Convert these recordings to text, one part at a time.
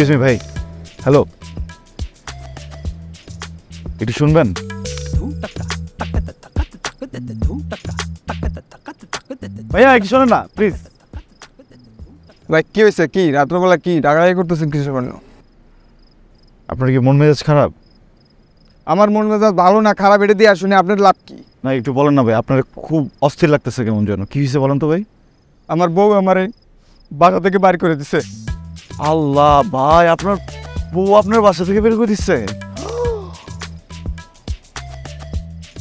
Excuse me ভাই, hello, একটু শুনবেন? ভাইয়া একটু শোনেন না প্লিজ। ভাই কি হয়েছে? কি রাত্রবেলা কি ডাকাডাকি করতেছেন কিছু জন্য? আপনার কি মন মেজাজ খারাপ? আমার মন মেজাজ ভালো না খারাপ এটা দিয়ে শুনে আপনার লাভ কি? না একটু বলেন না ভাই, আপনার খুব অস্থির লাগতেছে কেমন যেন। কি হয়েছে বলেন তো ভাই? আমার বউ আমারে বাসা থেকে বাড়ি করে দিছে। আল্লাহ ভাই, আপনার বউ আপনার বাসা থেকে বের করে দিচ্ছে?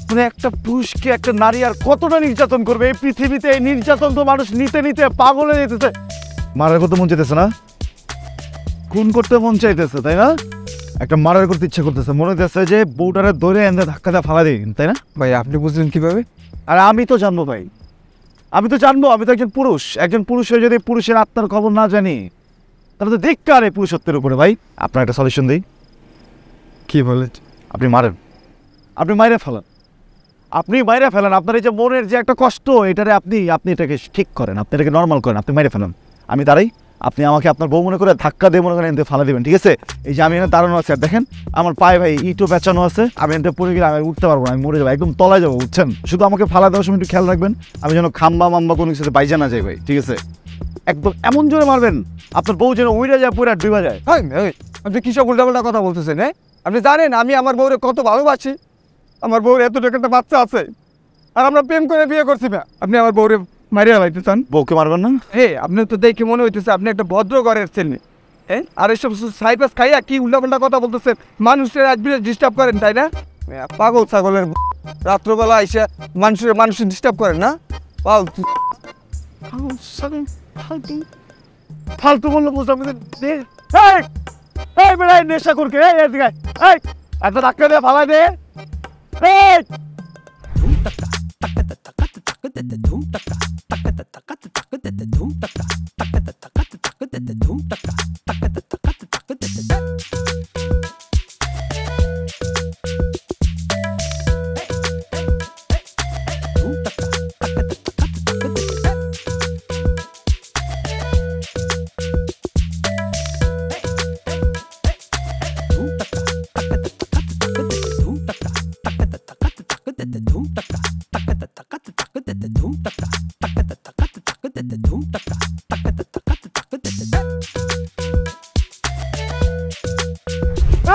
মানে একটা পুরুষকে একটা নারী আর কতটা নির্যাতন করবে এই পৃথিবীতে? এই নির্যাতন তো মানুষ নিতে নিতে পাগল হয়ে যেতেছে। মারার করতে মন চাইতেছে না, খুন করতে মন চাইতেছে, তাই না? একটা মারার করতে ইচ্ছা করতেছে, মনে হইতেছে যে বউটারে ধরে এনে ধাক্কা দিয়ে ফালা দিই, তাই না? ভাই আপনি বুঝলেন কিভাবে? আর আমি তো জানবো ভাই, আমি তো জানবো। আমি তো একজন পুরুষ, একজন পুরুষ হয়ে যদি পুরুষের আত্মার খবর না জানি তাহলে তো ধিক্কার এই পুরুষত্বের উপরে। ভাই আপনার একটা সলিউশন দিই। কি বলে? আপনি মারেন, আপনি মাইরে ফেলেন, আপনি মাইরে ফেলেন। আপনার এই যে মনের যে একটা কষ্ট, এটারে আপনি এটাকে ঠিক করেন, আপনি এটাকে নর্মাল করেন, আপনি মাইরে ফেলেন। আমি দাঁড়াই, আপনি আমাকে আপনার বউ মনে করে ধাক্কা দিয়ে মনে করেন এনতে ফালা দেবেন, ঠিক আছে? এই যে আমি এখানে দাঁড়ানো আছে, আর দেখেন আমার পায়ে ভাই ইটও বেচানো আছে, আমি এনতে পড়ে গেলে আমি উঠতে পারবো না, আমি মরে যাবো, একদম তলায় যাবো, বুঝছেন? শুধু আমাকে ফালা দেওয়ার সময় একটু খেয়াল রাখবেন, আমি যেন খাম্বা মাম্বা কোনো কিছু বাইজা না যাই ভাই, ঠিক আছে? একদম এমন জোরে মারবেন আপনার বউ যেন উইড়ে যায়, পুরা ডুবা যায়। আপনি কিসব উল্টাপাল্টা কথা বলতেছেন? হ্যাঁ, আপনি জানেন আমি আমার বউরে কত ভালোবাসি? আমার বউর এত টাকা একটা বাচ্চা আছে, আর আমরা প্রেম করে বিয়ে করছি না। আপনি আমার বউরে মারিয়া লাইতে চান? বউকে মারবেন না? হে, আপনি তো দেখে মনে হইতেছে আপনি একটা ভদ্র ঘরের ছেলে। হ্যাঁ, আর এইসব সাইপাস খাইয়া কি উল্টাপাল্টা কথা বলতেছেন? মানুষের আজকে ডিস্টার্ব করেন, তাই না? পাগল ছাগলের রাত্রবেলা আইসা মানুষের ডিস্টার্ব করেন না? ফালতু বললো বুঝলাম, নেশা করকে এত ধাক্কা দিয়ে ফালা দে।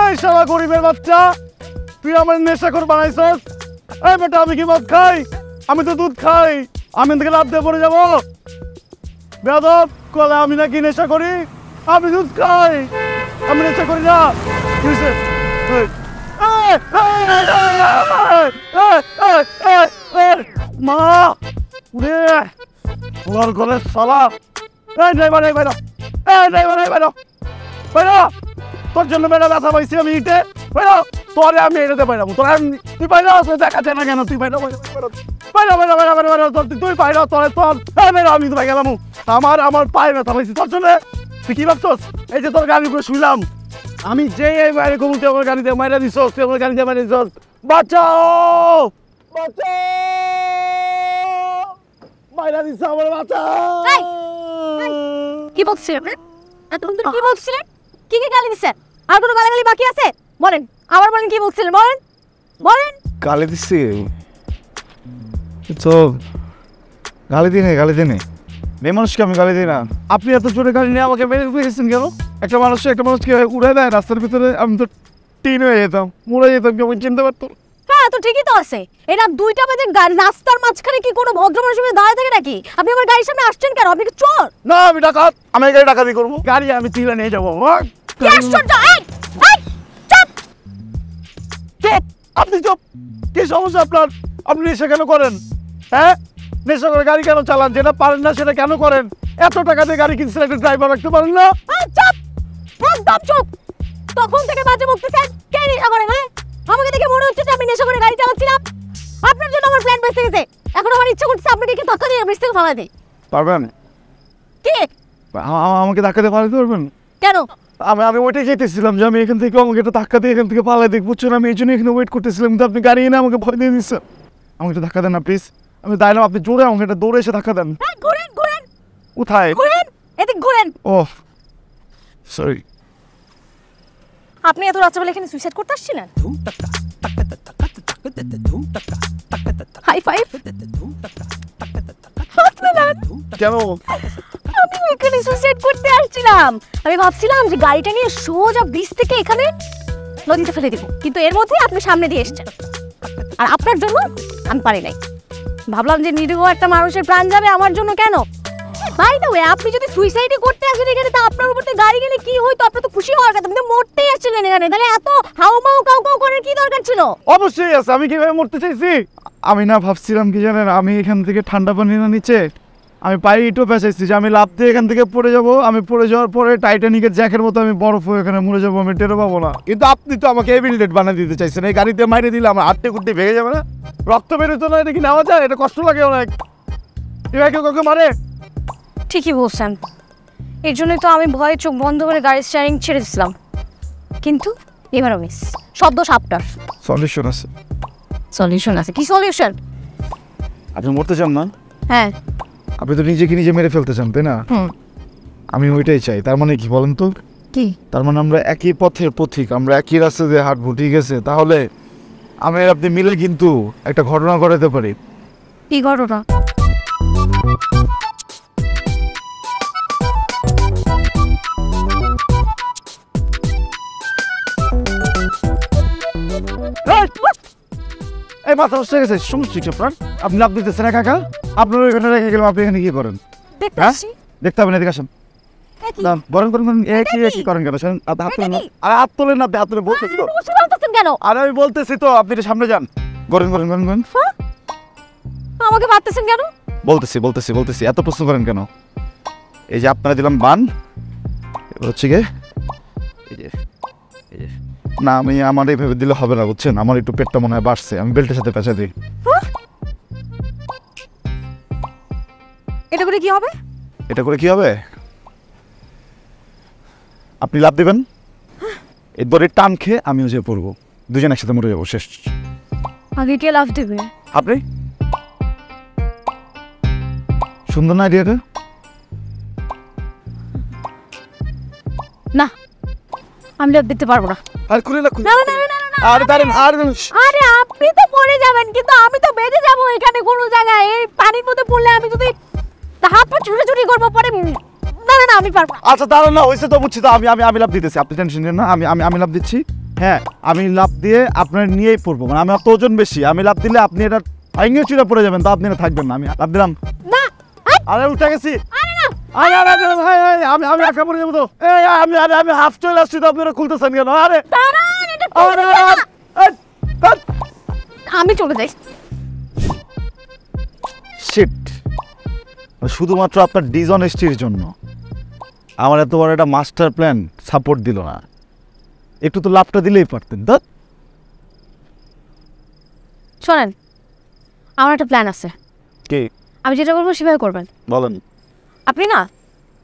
এই শালা গরিবের বাচ্চা, তুই আমার নেশাখোর বানাইছস। এই বেটা, আমি কি মদ খাই? আমি তো দুধ খাই। আমি থেকে লাভ দিয়ে পড়ে যাবো? বেয়াদব কলে আমি নাকি নেশা করি? আমি দুধ খাই, আমি নেশা করি না। কি হয়েছে? মা উড়ে ওর ঘরে শালা। এই ড্রাইভার, এই বাইরো, এই ড্রাইভার, এই বাইরো, বাইরো। তোর জন্য বেড়া ব্যথা পাইছি আমি ইটে। বাইরো, তোরে আমি এটাতে বাইরাবো। তোর তুই বাইরে আসলে দেখাচ্ছে না কেন? তুই বাইরো, বাইরো, বাইরো, বাইরো, বাইরো, বাইরো, বাইরো, তোর তুই বাইরো, তোর তোর বাইরো। আমি তো ভাই গেলাম, আমার পায়ে ব্যথা পাইছি তোর জন্য। তুই কি ভাবছস? এই যে তোর গাড়ি করে শুইলাম আমি, যে এই বাইরে কবুল তুই আমার গাড়িতে মাইরা দিছস, তুই আমার গাড়িতে মাইরা দিছস। বাঁচাও, বাঁচাও, মাইরা দিছ আমার, বাঁচাও। কি বলছিলেন? তুমি কি বলছিলেন? কি কি গালি দিছেন? আর কোনো গালাগালি বাকি আছে? বলেন, আবার বলেন কি বলছিলেন, বলেন বলেন। গালি দিচ্ছি তো? গালি দিই নাই, গালি দিই নাই। মেয়ে মানুষকে আমি গালি দিই না। আপনি এত জোরে গালি নিয়ে আমাকে বের করে গেছেন কেন? একটা মানুষকে উড়ে দেয় রাস্তার ভিতরে, আমি তো টিন হয়ে যেতাম, মরে যেতাম, কেমন চিনতে পারতো? হ্যাঁ, তো ঠিকই তো আছে। এটা 2টা বাজে, রাস্তার মাঝখানে কি কোনো ভদ্র মানুষের দাঁড়িয়ে থাকে নাকি? আপনি আমার গাড়ির সামনে আসছেন কেন? আপনি কি চোর? না, আমি ডাকাত। আমি গাড়ি ডাকাতি করবো? গাড়ি আমি তুলে নিয়ে যাবো। কি আশ্চর্য! এই চুপ চুপ, আপনি চুপ। কি সমস্যা আপনার? আপনি নেশা কেন করেন? হ্যাঁ, নেশা করে গাড়ি কেন চালান? যেটা পারেন না সেটা কেন করেন? এত টাকা দিয়ে গাড়ি কিনছেন, একটা ড্রাইভার রাখতে পারেন না? চুপ, একদম চুপ। তখন থেকে বাজে বকতেছেন। কে নেশা করে? হ্যাঁ, আমাকে দেখে মনে হচ্ছে যে আমি নেশা করে গাড়ি চালাচ্ছিলাম। আপনার জন্য আমার প্ল্যান বেঁচে গেছে। এখন আমার ইচ্ছা করছে আপনাকে কি ধাক্কা দিয়ে ব্রিজ থেকে ফালা দিই। পারবেন? কি আমাকে ধাক্কা দিয়ে পালাতে পারবেন? কেন? আমি ওইটাই যেতেছিলাম যে আমি এখান থেকে আমাকে একটা ধাক্কা দিয়ে এখান থেকে পালাই দিই, বুঝছেন? আমি এই জন্য এখানে ওয়েট করতেছিলাম, কিন্তু আপনি গাড়ি এনে আমাকে ভয় দিয়ে দিচ্ছেন। আমাকে একটু ধাক্কা দেন না প্লিজ। আমি দাঁড়ালাম, আপনি জোরে আমাকে একটা দৌড়ে এসে ধাক্কা দেন। ঘুরেন ঘুরেন কোথায়? ঘুরেন, এদিক ঘুরেন। ও সরি, আপনি এত রাত্রেবেলা এখানে সুইসাইড করতে আসছিলেন? High five. কেন? আমি এখানে সুইসাইড করতে আসছিলাম। আমি ভাবছিলাম যে গাড়িটা নিয়ে সোজা ব্রিজ থেকে এখানে নদীতে ফেলে দিব, কিন্তু এর মধ্যে আপনি সামনে দিয়ে এসেছেন, আর আপনার জন্য আমি পারি নাই। ভাবলাম যে নিরীহ একটা মানুষের প্রাণ যাবে আমার জন্য কেন। বাই দ্য ওয়ে, আপনি যদি সুইসাইডই করতে আসেন এখানে, তা আপনার উপর থেকে গাড়ি গেলে কি হইতো? আপনার তো খুশি হওয়ার কথা, আপনি তো মরতেই আসছিলেন এখানে, তাহলে এত হাউমাউ কাউ কাউ করার কি দরকার ছিল? অবশ্যই আছে। আমি কিভাবে মরতে চাইছি? আমি না ভাবছিলাম কি জানেন, আমি এখান থেকে ঠান্ডা পানি না নিচে আমি পায়ে ইটও পেঁচাইছি যে আমি লাফ দিয়ে এখান থেকে পড়ে যাব। আমি পড়ে যাওয়ার পরে টাইটানিকের জ্যাকের মতো আমি বরফ হয়ে এখানে মরে যাবো, আমি টেরও পাবো না। কিন্তু আপনি তো আমাকে এবিলিটেড বানিয়ে দিতে চাইছেন। এই গাড়িতে মাইরে দিলে আমার হাতটি কুটতে ভেঙে যাবে না? রক্ত বেরোতো না, এটা কি নেওয়া যায়? এটা কষ্ট লাগে অনেক। এবার কেউ কাউকে মারে? ঠিকই বলছেন, এর জন্যই তো আমি ভয়ে চোখ বন্ধ করে গাড়ির স্টিয়ারিং ছেড়ে দিয়েছিলাম, কিন্তু এবারও মিস। শব্দ সাপটার সলিউশন আছে। সলিউশন আছে? কি সলিউশন? আপনি মরতে চান না? হ্যাঁ। আপনি তো নিজেকে নিজে মেরে ফেলতে চান, তাই না? আমি ওইটাই চাই। তার মানে কি বলেন তো? কি? তার মানে আমরা একই পথের পথিক, আমরা একই রাস্তা দিয়ে হাঁটবো, ঠিক আছে? তাহলে আমি আর আপনি মিলে কিন্তু একটা ঘটনা ঘটাতে পারি। কি ঘটনা? এই মাথা নষ্ট হয়ে গেছে, সমস্যা কি আপনার? আপনি লাভ দিতেছেন একা একা? আপনার ওইখানে রেখে গেলাম, আপনি এখানে কি করেন? হ্যাঁ, দেখতে হবে না, এদিকে আসেন। বরং করেন কি করেন কেন? হাত তোলেন না, আরে হাত তোলেন না, হাত তোলে বলতেছি তো। কেন? আরে আমি বলতেছি তো, আপনি এটা সামনে যান। করেন করেন করেন করেন। আমাকে মারতেছেন কেন? বলতেছি এত প্রশ্ন করেন কেন? এই যে আপনারা দিলাম বান, এবার হচ্ছে গিয়ে এই যে না, আমি আমার এইভাবে দিলে হবে না, বুঝছেন? আমার একটু পেটটা মনে হয় বাড়ছে, আমি বেল্টের সাথে পেঁচা দিই। এটা করে কি হবে? এটা করে কি হবে? আপনি লাভ দিবেন, এরপরে টান খেয়ে আমিও যে পড়বো, দুজন একসাথে মরে যাবো, শেষ। আগে কে লাভ দেবে? আপনি? সুন্দর না আইডিয়াটা? না, আমি লাভ দিতে পারবো না। আর করে না, না না না না। আরে দাঁড়ান, আরে আপনি তো পড়ে যাবেন, কিন্তু আমি তো বেঁধে যাবো এখানে কোনো জায়গায়। এই পানির মধ্যে পড়লে আমি যদি হাত পা ছুটি করবো পরে, না না না, আমি পারবো না। আচ্ছা দাঁড়ান না, হয়েছে তো, বুঝছি তো। আমি লাভ দিতেছি, আপনি টেনশন নেন না। আমি লাভ দিচ্ছি। হ্যাঁ, আমি লাভ দিয়ে আপনার নিয়েই পড়বো, মানে আমার তো ওজন বেশি। আমি লাভ দিলে আপনি এটা আইনিও চুরে পড়ে যাবেন, তো আপনি এটা থাকবেন না। আমি লাভ দিলাম। না, আরে উঠে গেছি। আরে না, আমি একা পড়ে যাবো তো। আমি হাফ চলে আসছি, তো আপনারা খুলতেছেন কেন? আরে দাঁড়ান, এটা করবেন না। আমি চলে যাই। শিট, শুধুমাত্র আপনার ডিসঅনেস্টির জন্য আমার এত বড় একটা মাস্টার প্ল্যান সাপোর্ট দিল না। একটু তো লাভটা দিলেই পারতেন। শোনেন, আমার একটা প্ল্যান আছে। কি? আমি যেটা বলবো সেভাবে করবেন। বলেন। আপনি না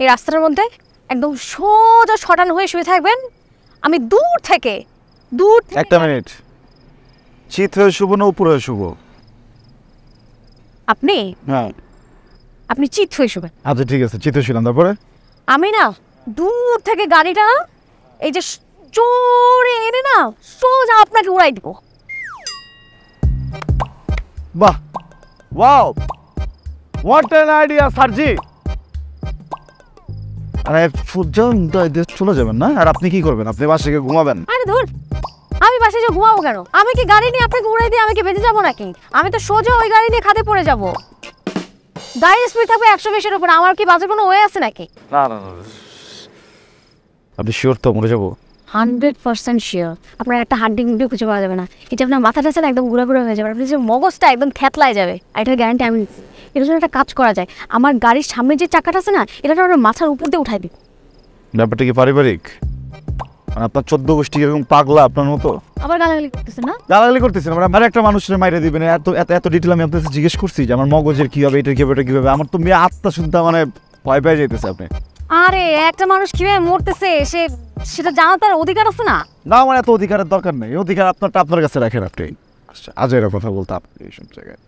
এই রাস্তার মধ্যে একদম সোজা শটান হয়ে শুয়ে থাকবেন। আমি দূর থেকে একটা মিনিট, চিত হয়ে শুভ না উপর হয়ে শুভ? হ্যাঁ, আপনি চিত হয়ে শুবেন। আচ্ছা ঠিক আছে, চিত ছিলাম। তারপরে আমি না দূর থেকে গাড়িটা এই যে জোরে এনে না সোজা আপনাকে উড়াই দিব। বাহ, ওয়াও, হোয়াট অ্যান আইডিয়া স্যারজি। আরে চলে যাবেন না? আর আপনি কি করবেন? আপনি বাসায় গিয়ে ঘুমাবেন? আরে ধুর, আমি বাসায় যে ঘুমাবো কেন? আমি কি গাড়ি নিয়ে আপনাকে উড়াই দিয়ে আমি কি বেঁচে যাবো নাকি? আমি তো সোজা ওই গাড়ি নিয়ে খাদে পড়ে যাবো। গাড়ির স্পিড থাকবে 120-এর উপর। আমার কি বাজে কোনো ওয়ে আছে নাকি? না না না, আপনি শিওর তো মরে যাবো? 100% শিওর। আপনার একটা হাড্ডি গুঁড়ো খুঁজে পাওয়া যাবে না। এটা আপনার মাথাটা আছে না, একদম গুঁড়া হয়ে যাবে। আপনার যে মগজটা একদম থেতলায় যাবে, এটার গ্যারান্টি আমি দিচ্ছি। এটার জন্য একটা কাজ করা যায়, আমার গাড়ির সামনে যে চাকাটা আছে না, এটা আমার মাথার উপর দিয়ে উঠাই দিই। ব্যাপারটা কি পারিবারিক? মানে আপনার 14 গোষ্ঠী এরকম পাগলা আপনার মতো? আবার গালাগালি করতেছেন না? গালাগালি করতেছেন? আমার একটা মানুষের মাইরে দিবেন, এত এত এত ডিটেল আমি আপনাকে জিজ্ঞেস করছি যে আমার মগজের কি হবে, এটা কি হবে, এটা কি হবে। আমার তো মেয়ে আত্মা শুনতে মানে ভয় পেয়ে যেতেছে আপনি। আরে একটা মানুষ কিভাবে মরতেছে সেটা জানার তার অধিকার আছে না? না, আমার এত অধিকারের দরকার নেই। অধিকার আপনারটা আপনার কাছে রাখেন আপনি। আজ এর কথা বলতে আপনি এইসব জায়গায়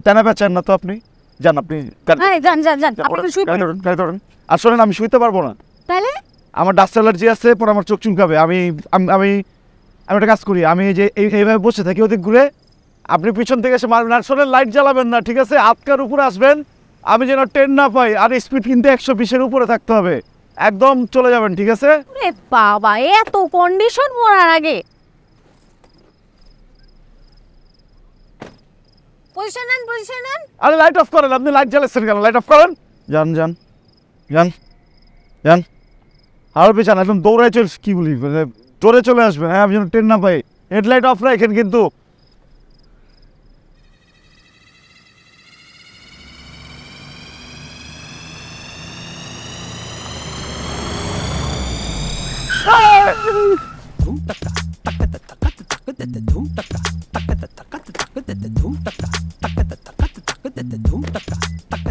তেনা পেঁচান না তো আপনি। যান আপনি, যান। আপনি শুয়ে পড়ুন। আর শোনেন, আমি শুইতে পারবো না। তাহলে আমার ডাস্ট অ্যালার্জি আছে, পরে আমার চোখ চুলকাবে। আমি আমি আমি আমি একটা কাজ করি, আমি এই যে এইভাবে বসে থাকি ওদিক ঘুরে, আপনি পিছন থেকে এসে মারবেন। আর শোনেন, লাইট জ্বালাবেন না, ঠিক আছে? আটকার উপরে আসবেন, আমি যেন ট্রেন না পাই। আর স্পিড কিন্তু 120-এর উপরে থাকতে হবে, একদম চলে যাবেন, ঠিক আছে? রে বাবা, এত কন্ডিশন মরার আগে। পজিশন নেন, পজিশন নেন। আরে লাইট অফ করেন, আপনি লাইট জ্বালাচ্ছেন কেন? লাইট অফ করেন। যান যান যান যান, আর পেছান, একদম দৌড়ায় চল, কি বলি, জোরে চলে আসবেন। হ্যাঁ, আমি যেন ট্রেন না পাই। হেডলাইট অফ রাখেন কিন্তু।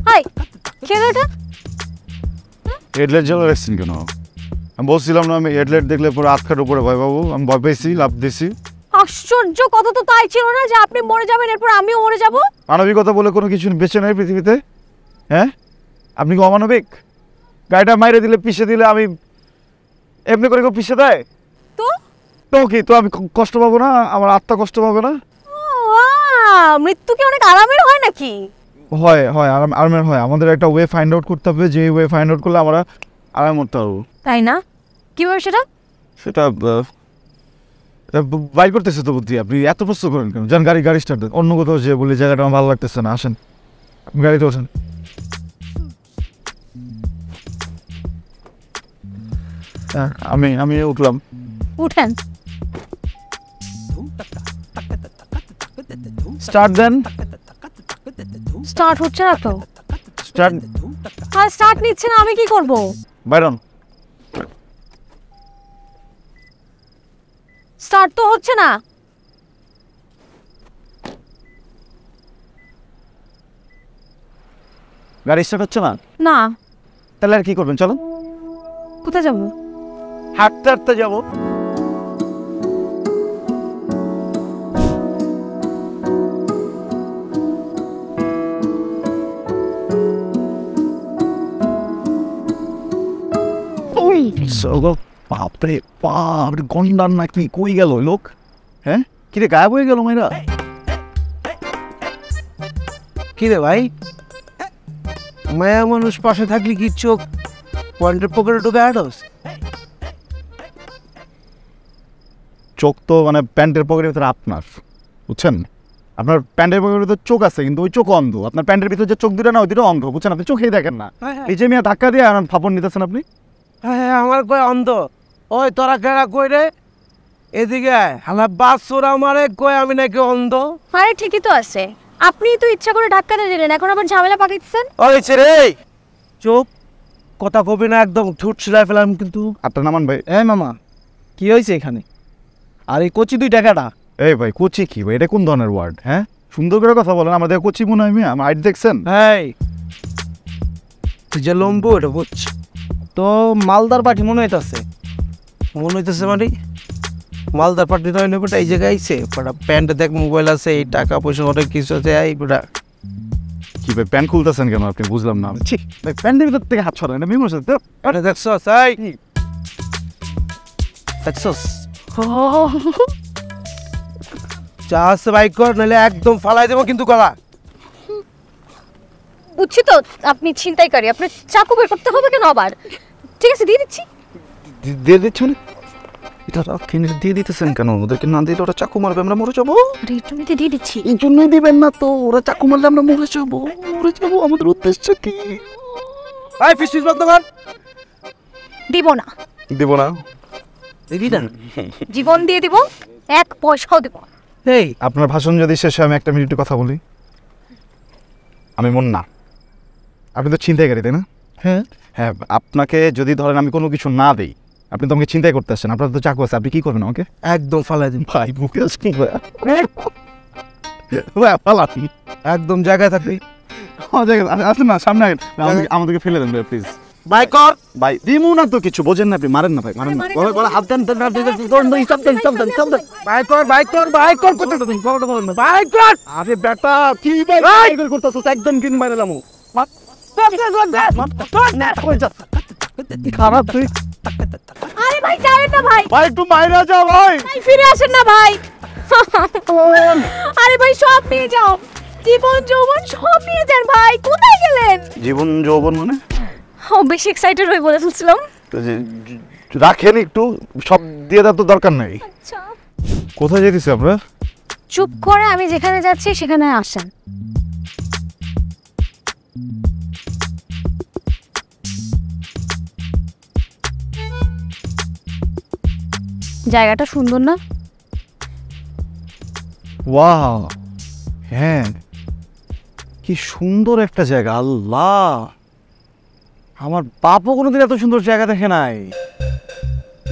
হাই, কেন এটা? হেডলাইট জ্বালা রাখছেন কেন? আমি বলছিলাম না, আমি হেডলাইট দেখলে পরে আটকার উপরে ভয় পাবো। আমি ভয় পেয়েছি, লাভ দিয়েছি। আশ্চর্য, কথা তো তাই ছিল না যে আপনি মরে যাবেন, এরপর আমিও মরে যাব। মানবিকতা বলে কোনো কিছু বেঁচে নাই পৃথিবীতে। হ্যাঁ, আপনি কি অমানবিক? গাড়িটা মাইরে দিলে, পিষে দিলে, আমি এমনি করে কেউ পিষে দেয়? তো তো কি, তো আমি কষ্ট পাবো না? আমার আত্মা কষ্ট পাবে না? মৃত্যু কি অনেক আরামের হয় নাকি? হয় হয়, আরামের হয়। আমাদের একটা ওয়ে ফাইন্ড আউট করতে হবে, যে ওয়ে ফাইন্ড আউট করলে আমরা আরাম করতে পারবো। তাই না? কিভাবে সেটা? সেটা বাইর করতেছে তো বুদ্ধি। আপনি এত প্রশ্ন করেন কেন? যান, গাড়ি স্টার্ট দেন। অন্য কোথাও যে বলি জায়গাটা আমার ভালো লাগতেছে না, আসেন আপনি গাড়িতে ওঠেন। আমি উঠলাম। উঠেন। স্টার্ট দেন। স্টার্ট হচ্ছে না তো। স্টার্ট। আর স্টার্ট নিচ্ছে না, আমি কি করব? বাইরন। স্টার্ট তো হচ্ছে না। গাড়ি স্টার্ট হচ্ছে না? না। তাহলে আর কি করবেন? চলো। কোথায় যাব? হাঁটতে হাঁটতে যাবো। বাপরে বাপ, গন্ডার নাকি? কই গেল লোক? হ্যাঁ, কিরে গায়েব হয়ে গেল মেয়েরা? কি রে ভাই, মায়া মানুষ পাশে থাকলে কি চোখ পয়েন্টের পকেটে ঢুকে আডস? চোখ তো মানে প্যান্টের পকেটের ভিতরে আপনার, বুঝছেন? আপনার প্যান্টের পকেটের ভিতরে চোখ আছে, কিন্তু ওই চোখ অন্ধ। আপনার প্যান্টের ভিতরে যে চোখ দুটো না, ওই দুটো অন্ধ, বুঝছেন? আপনি চোখেই দেখেন না। এই যে মিয়া ধাক্কা দিয়ে ফাপড় নিতেছেন আপনি। হ্যাঁ, আমার কয় অন্ধ? ওই তোরা কেনা কই রে? এদিকে হালা বাসুর আমারে কয় আমি নাকি অন্ধ। আরে ঠিকই তো আছে, আপনিই তো ইচ্ছা করে ধাক্কা দিয়ে দিলেন, এখন আবার ঝামেলা পাকাইতেছেন। ওইছে রে, চুপ, কথা কবি না, একদম ঠুট ছিলাই ফেলাম কিন্তু। আপনার নামান ভাই। এই মামা, কি হয়েছে এখানে? আর এই কচি 2 টাকাটা? এই ভাই, কোচি কি ভাই? এটা কোন ধরনের ওয়ার্ড? হ্যাঁ, সুন্দর করে কথা বলেন। আমাদের কোচি মনে হয় মিয়া, আমার আইডি দেখছেন? এই তুই যে লম্বু, এটা বুঝছি তো। মালদার পার্টি মনে হইতেছে। মনে হইতেছে মানে মালদার পার্টি নয় নেবে, এই জায়গায় আইছে। প্যান্টে দেখ, মোবাইল আছে, এই টাকা পয়সা অনেক কিছু আছে। এই বেটা কি ভাই, প্যান্ট খুলতেছেন কেন আপনি? বুঝলাম না ভাই। প্যান্টের ভিতর থেকে হাত ছড়ায় না, মেমোর সাথে। এটা দেখছস? এই দেখছস? চা আছে বাইক কর, নাহলে একদম ফালাই দেবো কিন্তু গলা। বুঝছি তো, আপনি ছিনতাইকারী, আপনার চাকু বের করতে হবে কেন আবার? ঠিক আছে, দিয়ে দিচ্ছি। দিয়ে দিচ্ছেন? এটা কিনে দিয়ে দিতেছেন কেন? ওদেরকে না দিলে ওরা চাকু মারবে, আমরা মরে যাবো। আরে এই জন্যই তো দিয়ে দিচ্ছি। এই জন্যই দিবেন না তো, ওরা চাকু মারলে আমরা মরে যাবো। মরে যাবো, আমাদের উদ্দেশ্য কি? এই ফিস বন্ধ কর। দিব না। দিব না? দিবি না? জীবন দিয়ে দিব, 1 পয়সাও দিব। এই আপনার ভাষণ যদি শেষে আমি 1 মিনিট কথা বলি। আমি মুন্না, আপনি তো ছিনতাইকারী, তাই না? হ্যাঁ হ্যাঁ, আপনাকে যদি ধরেন আমি কোনো কিছু না দিই, আপনি তো আমাকে চিন্তাই করতে আসছেন। আপনার তো চাকু আছে, আপনি কি করবেন আমাকে? একদম ফালাই দিন ভাই, মুখে কি পালাতি একদম জায়গায় থাকবি। আসেন না, সামনে আমাদেরকে ফেলে দেন প্লিজ। বাইক কর। ভাই দিমু না তো কিছু, বোঝেন না আপনি? মারেন না ভাই, মারেন না। হাত দেন, বাইক কর, বাইক কর, বাইক কর, করতে তুমি বাইক কর। আরে বেটা, কি করতেছ? একদম কিন মারলাম। খারাপ তুই। আরে ভাই যাবেন না ভাই, ভাই একটু বাইরে যাও ভাই। ভাই ফিরে আসেন না ভাই। আরে ভাই সব নিয়ে যাও, জীবন যৌবন সব নিয়ে যান ভাই। কোথায় গেলেন? জীবন যৌবন মানে ও বেশি এক্সাইটেড হয়ে বলে ফেলছিলাম। রাখেন একটু, সব দিয়ে দেওয়ার তো দরকার নেই। আচ্ছা কোথায় যেতেছি আমরা? চুপ করে আমি যেখানে যাচ্ছি সেখানে আসেন। জায়গাটা সুন্দর না? ওয়াও, হ্যাঁ কি সুন্দর একটা জায়গা। আল্লাহ, আমার বাপও কোনোদিন এত সুন্দর জায়গা দেখে নাই।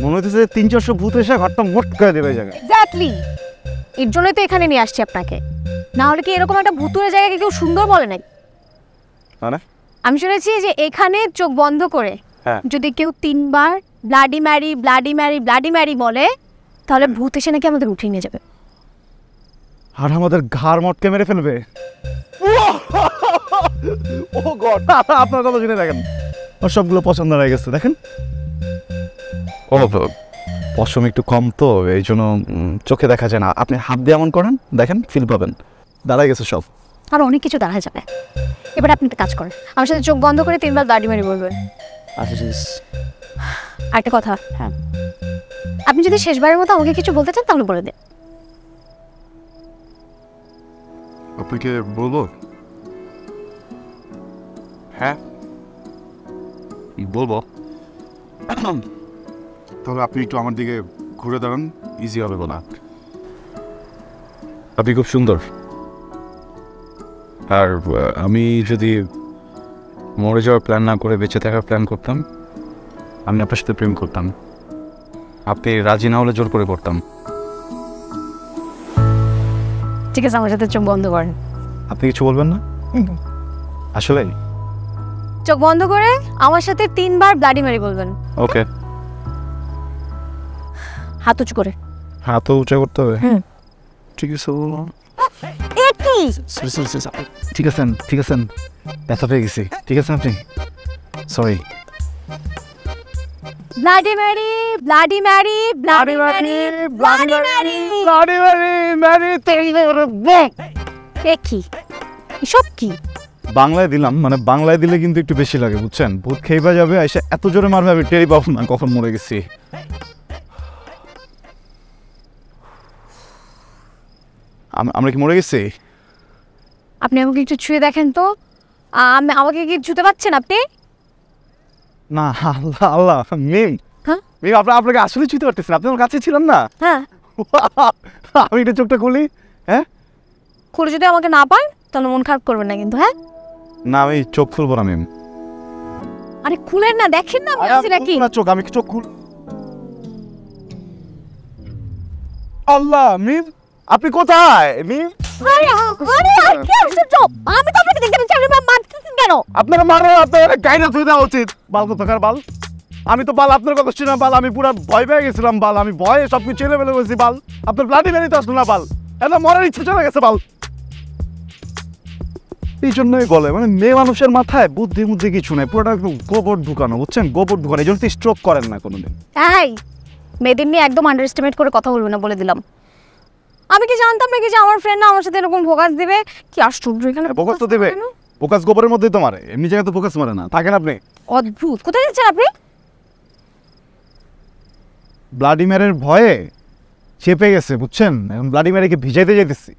মনে হইতেছে 300-400 ভূত এসে ঘরটা মোট করে দেবে জায়গা। এক্স্যাক্টলি, এর জন্যই তো এখানে নিয়ে আসছি আপনাকে। না হলে কি এরকম একটা ভুতুরে জায়গাকে কেউ সুন্দর বলে নাই? মানে আমি শুনেছি যে এখানে চোখ বন্ধ করে হ্যাঁ। যদি কেউ 3 বার bloody Mary bloody Mary bloody Mary বলে তাহলে ভূত এসে নাকি আমাদের উঠিয়ে নিয়ে যাবে। আর আমাদের ঘাড় মটকে মেরে ফেলবে। ও গড, আপনার কথা শুনে দেখেন, আর সবগুলো পছন্দ হয়ে গেছে। দেখেন পশম একটু কম তো এই জন্য চোখে দেখা যায় না। আপনি হাত দিয়ে এমন করেন, দেখেন ফিল পাবেন। দাঁড়াই গেছে সব। আর অনেক কিছু দাঁড়ায় যাবে। এবার আপনি একটা কাজ করেন, আমার সাথে চোখ বন্ধ করে 3 বার ব্লাডি ম্যারি বলবেন। আচ্ছা আরেকটা কথা, হ্যাঁ আপনি যদি শেষবারের মতো আমাকে কিছু বলতে চান তাহলে বলে দিন। আপনাকে বলবো? হ্যাঁ বলবো। তাহলে আপনি একটু আমার দিকে ঘুরে দাঁড়ান, ইজি হবে বলা। আপনি খুব সুন্দর। আর আমি যদি মরে যাওয়ার প্ল্যান না করে বেঁচে থাকার প্ল্যান করতাম, আমি আপনার সাথে প্রেম করতাম। আপনি রাজি না হলে জোর করে করতাম। ঠিক আছে, আমার সাথে চোখ বন্ধ করেন। আপনি কিছু বলবেন না? আসলে চোখ বন্ধ করে আমার সাথে 3 বার ব্লাডি ম্যারি বলবেন। ওকে। হাত উঁচু করে। হাত উঁচা করতে হবে? ঠিক আছে। একই ঠিক আছেন, ঠিক আছেন, ব্যথা পেয়ে গেছি। ঠিক আছেন আপনি? Sorry. Bloody Mary bloody Mary bloody Mary bloody Mary bloody Mary Mary একই। এসব কি? বাংলায় দিলাম, মানে বাংলায় দিলে কিন্তু একটু বেশি লাগে বুঝছেন। ভূত খেইবা যাবে, এসে এত জোরে মারবে আমি টেরি পাবো না কখন মরে গেছি। আমরা কি মরে গেছি? আপনি আমাকে একটু ছুঁয়ে দেখেন তো। আমাকে কি ছুঁতে পাচ্ছেন আপনি? না, আল্লাহ আল্লাহ, মিম হ্যাঁ মিম আপনাকে আসলে ছুঁতে পারতেছেন? আপনি আমার কাছে ছিলেন না? হ্যাঁ। আমি এটা চোখটা খুলি। হ্যাঁ খুলে যদি আমাকে না পান তাহলে মন খারাপ করবেন না কিন্তু। হ্যাঁ না, আমি চোখ খুলবো না মিম। আরে খুলেন না, দেখেন না আমি আছি নাকি। চোখ, আমি চোখ খুল। আল্লাহ, মিম আপনি কোথায়? মিম কি আশ্চর্য! আমি তো আপনাকে দেখতে পাচ্ছি, আপনি মারতেছেন কেন? আপনারা মারেন, আপনারা গাইডা ধুয়ে দেওয়া উচিত। বাল কোথাকার বাল? আমি তো বাল আপনার কথা শুনে বাল, আমি পুরো ভয় পেয়ে গেছিলাম বাল। আমি ভয়ে সব কিছু ছেলে ফেলে বলছি বাল। আপনার ব্লাডি ম্যারি তো আসলো না বাল, এত মরার ইচ্ছে চলে গেছে বাল। এই জন্যই বলে মানে মেয়ে মানুষের মাথায় বুদ্ধি বুদ্ধি কিছু নেই, পুরোটা একটু গোবর ঢুকানো বুঝছেন, গোবর ঢুকানো। এই জন্য স্ট্রোক করেন না কোনোদিন। এই মেয়েদের নিয়ে একদম আন্ডার এস্টিমেট করে কথা বলবেন না, বলে দিলাম। আমি কি জানতাম নাকি যে আমার ফ্রেন্ড না আমার সাথে এরকম ফোকাস দিবে? কি আশ্চর্য! এখানে ফোকাস তো দেবে, ফোকাস গোবরের মধ্যেই তো মারে, এমনি জায়গায় তো ফোকাস মারে না। থাকেন আপনি। অদ্ভুত! কোথায় যাচ্ছেন আপনি? ব্লাডি ম্যারির ভয়ে চেপে গেছে বুঝছেন, এখন ব্লাডি ম্যারিকে ভিজাইতে যাইতেছি।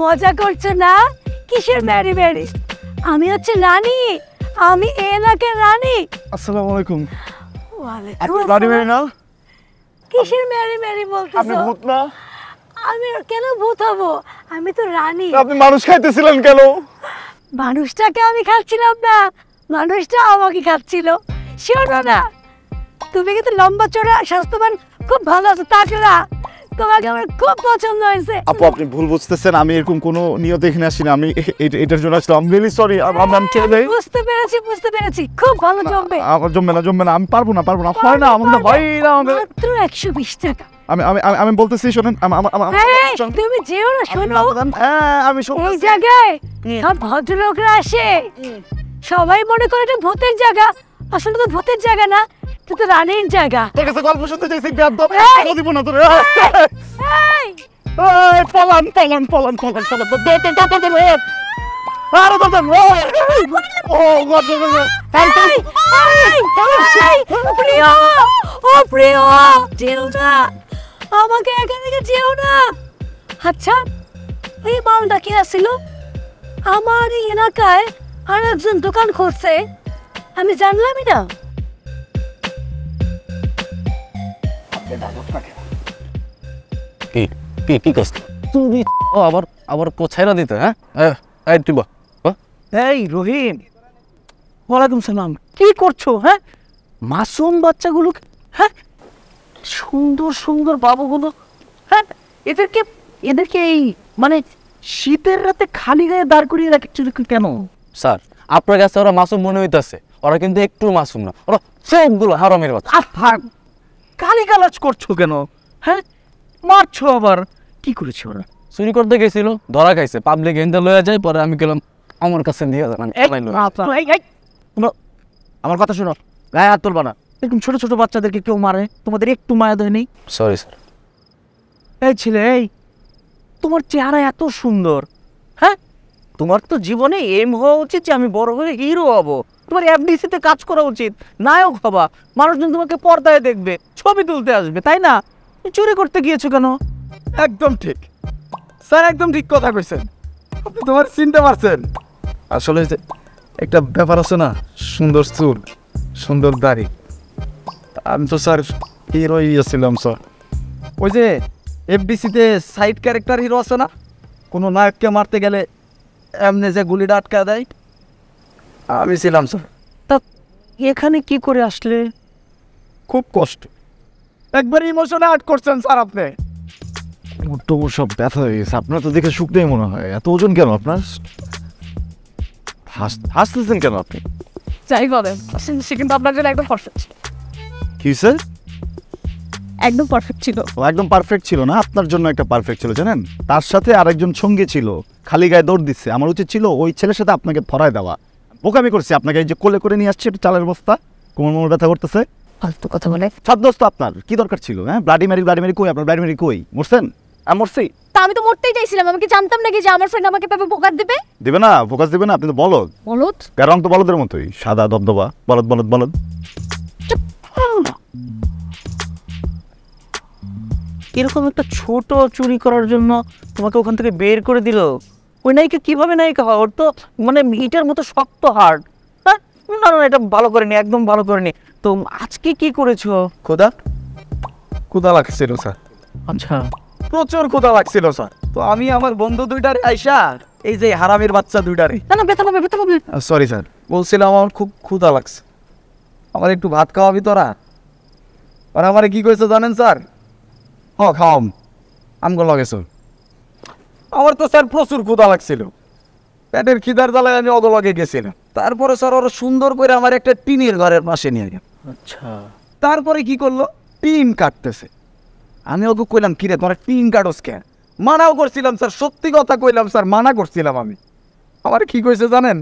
মজা করছো না? কিসের ম্যারি ম্যারি? আমি হচ্ছে রানী, আমি এই এলাকার রানী। আসসালামু আলাইকুম। ওয়ালাইকুম ব্লাডি ম্যারি না? কিসের ম্যারি ম্যারি বলতেছো? আপনি ভূত না? আমি কেন ভূত হবো? আমি তো রানী। আপনি মানুষ খাইতেছিলেন কেন? মানুষটাকে আমি খাচ্ছিলাম না, মানুষটা আমাকে খাচ্ছিল। শোনো না, তুমি কিন্তু লম্বা চড়া স্বাস্থ্যবান খুব ভালো আছো, তাকড়া। তোমাকে আমার খুব পছন্দ হয়েছে। আপু আপনি ভুল বুঝতেছেন, আমি এরকম কোনো নিয়ত এখানে আসিনি, আমি এটার জন্য আসলাম। আমি রিয়েলি সরি, আমি ছেড়ে দেই। বুঝতে পেরেছি, খুব ভালো জমবে। আমার জমবে না, আমি পারবো না, হয় না, আমাকে হয় না, আমাকে। মাত্র 120 টাকা। আমি বলতেছি শোনেন, এই, তুমি যেও না, শোনো। আমি এই জায়গায় সব ভদ্রলোকরা আসে, সবাই মনে করে এটা ভূতের জায়গা, আসলে তো ভূতের জায়গা না, এটা তো রানীর জায়গা। তোর কাছে গল্প শুনতে চাইছি, বেয়াদব, এই! দিব না তোরে। এই, পলান। আরে দাদা, ও গড, এই, প্রিয়, ও প্রিয়, যেও না, আমাকে একা থেকে যেও না। আচ্ছা, এই মালটা কি আসছিল? আমার এই এলাকায় আর একজন দোকান করছে, আমি জানলামই না। কি কষ্ট তুমি আবার কোছাইরা দিতে? হ্যাঁ এই তুই বল। এই রহিম, ওয়ালাইকুম সালাম। কি করছো? হ্যাঁ, মাসুম বাচ্চাগুলো, হ্যাঁ, সুন্দর বাবুগুলো, হ্যাঁ, এদেরকে এই মানে শীতের রাতে খালি গায়ে দাঁড় করিয়ে রাখছো কেন? স্যার, আপনার কাছে ওরা মাসুম মনে হইতেছে, ওরা কিন্তু একটু মাসুম না, ওরা সবগুলো হারামের বাচ্চা। গালি গালাজ করছো কেন? হ্যাঁ, মারছো আবার? কি করেছে ওরা? চুরি করতে গেছিল, ধরা খাইছে, পাবলিক এনতে লয়ে যায়, পরে আমি গেলাম আমার কাছে নিয়ে যান। আমার কথা শোনো, গায়ে হাত তুলবা না। এরকম ছোট ছোট বাচ্চাদেরকে কেউ মারে, তোমাদের একটু মায়া দয় নেই? Sorry sir. এই ছেলে, এই তোমার চেহারা এত সুন্দর, হ্যাঁ, তোমার তো জীবনে এম হওয়া উচিত যে আমি বড় হয়ে হিরো হব। তোমার এফডিসিতে কাজ করা উচিত, নায়ক হবা, মানুষজন তোমাকে পর্দায় দেখবে, ছবি তুলতে আসবে, তাই না? তুমি চুরি করতে গিয়েছো কেন? একদম ঠিক স্যার, একদম ঠিক কথা কইছেন। আপনি তোমার চিনতে পারছেন? আসলে যে একটা ব্যাপার আছে না, সুন্দর চুল, সুন্দর দাড়ি। আমি তো স্যার হিরোই ছিলাম স্যার। ওই যে এফডিসিতে সাইড ক্যারেক্টার হিরো আছে না, কোনো নায়ককে মারতে গেলে এমনি যে গুলিটা আটকা দেয়, আমি ছিলাম স্যার। তা এখানে কি করে আসলে? খুব কষ্ট। একবার ইমোশনে আট করছেন স্যার আপনি। মোটর সব ব্যথা হয়ে গেছে। আপনার তো দেখে শুকনোই মনে হয়। এত ওজন কেন আপনার? হাসতেছেন কেন আপনি? যাই বলেন, সে কিন্তু আপনার জন্য একদম পারফেক্ট, কি স্যার? একদম পারফেক্ট ছিল। ও একদম পারফেক্ট ছিল না, আপনার জন্য একটা পারফেক্ট ছিল জানেন। তার সাথে আরেকজন সঙ্গী ছিল, খালি গায়ে দৌড় দিচ্ছে। আমার উচিত ছিল ওই ছেলের সাথে আপনাকে ধরায় দেওয়া। বোকামি করছি, আপনাকে এই যে কোলে করে নিয়ে আসছে, চালের বস্তা, কোমর ব্যথা করতেছে। ফালতু কথা বলে। ছাত্রস্ত আপনার কি দরকার ছিল? হ্যাঁ, ব্লাডি মেরি কই? আপনার ব্লাডি মেরি কই? মরছেন? আমি মরছি? তা আমি তো মরতেই চাইছিলাম, আমি কি জানতাম নাকি যে আমার ফ্রেন্ড আমাকে পাবে বোকা দিবে? দেবে না, ফোকাস দেবে না। আপনি তো বলদ। বলত? রং তো বলদের মতোই, সাদা দবদবা, বলদ। এরকম একটা ছোট চুরি করার জন্য তোমাকে ওখান থেকে বের করে দিল। ওই নায়িকা কিভাবে নায়িকা হয়? ওর তো মানে ইটের মতো শক্ত হার্ট। হ্যাঁ, না, এটা ভালো করেনি, একদম ভালো করেনি। তো আজকে কি করেছো? ক্ষুধা লাগছিল স্যার। আচ্ছা, প্রচুর ক্ষুধা লাগছিল স্যার। তো আমি আমার বন্ধু দুইটারে আইসা, এই যে হারামির বাচ্চা দুইটারে, না বেতন হবে। সরি স্যার, বলছিলাম আমার খুব ক্ষুধা লাগছে, আমার একটু ভাত খাওয়াবি তোরা? আর আমারে কি কইছে জানেন স্যার? খাওয়াম, আমগো লগে চল। আমার তো স্যার প্রচুর ক্ষুধা লাগছিল, পেটের খিদার জ্বালায় আমি অত লগে গেছিলাম। তারপরে স্যার ওরা সুন্দর করে আমার একটা টিনের ঘরের পাশে নিয়ে গেল। আচ্ছা, তারপরে কি করলো, টিন কাটতেছে। আমি ওকে কইলাম, কিরে তোরা টিন কাটোস কেন? মানাও করছিলাম স্যার, সত্যি কথা কইলাম স্যার, মানা করছিলাম আমি। আমার কি কইছে জানেন?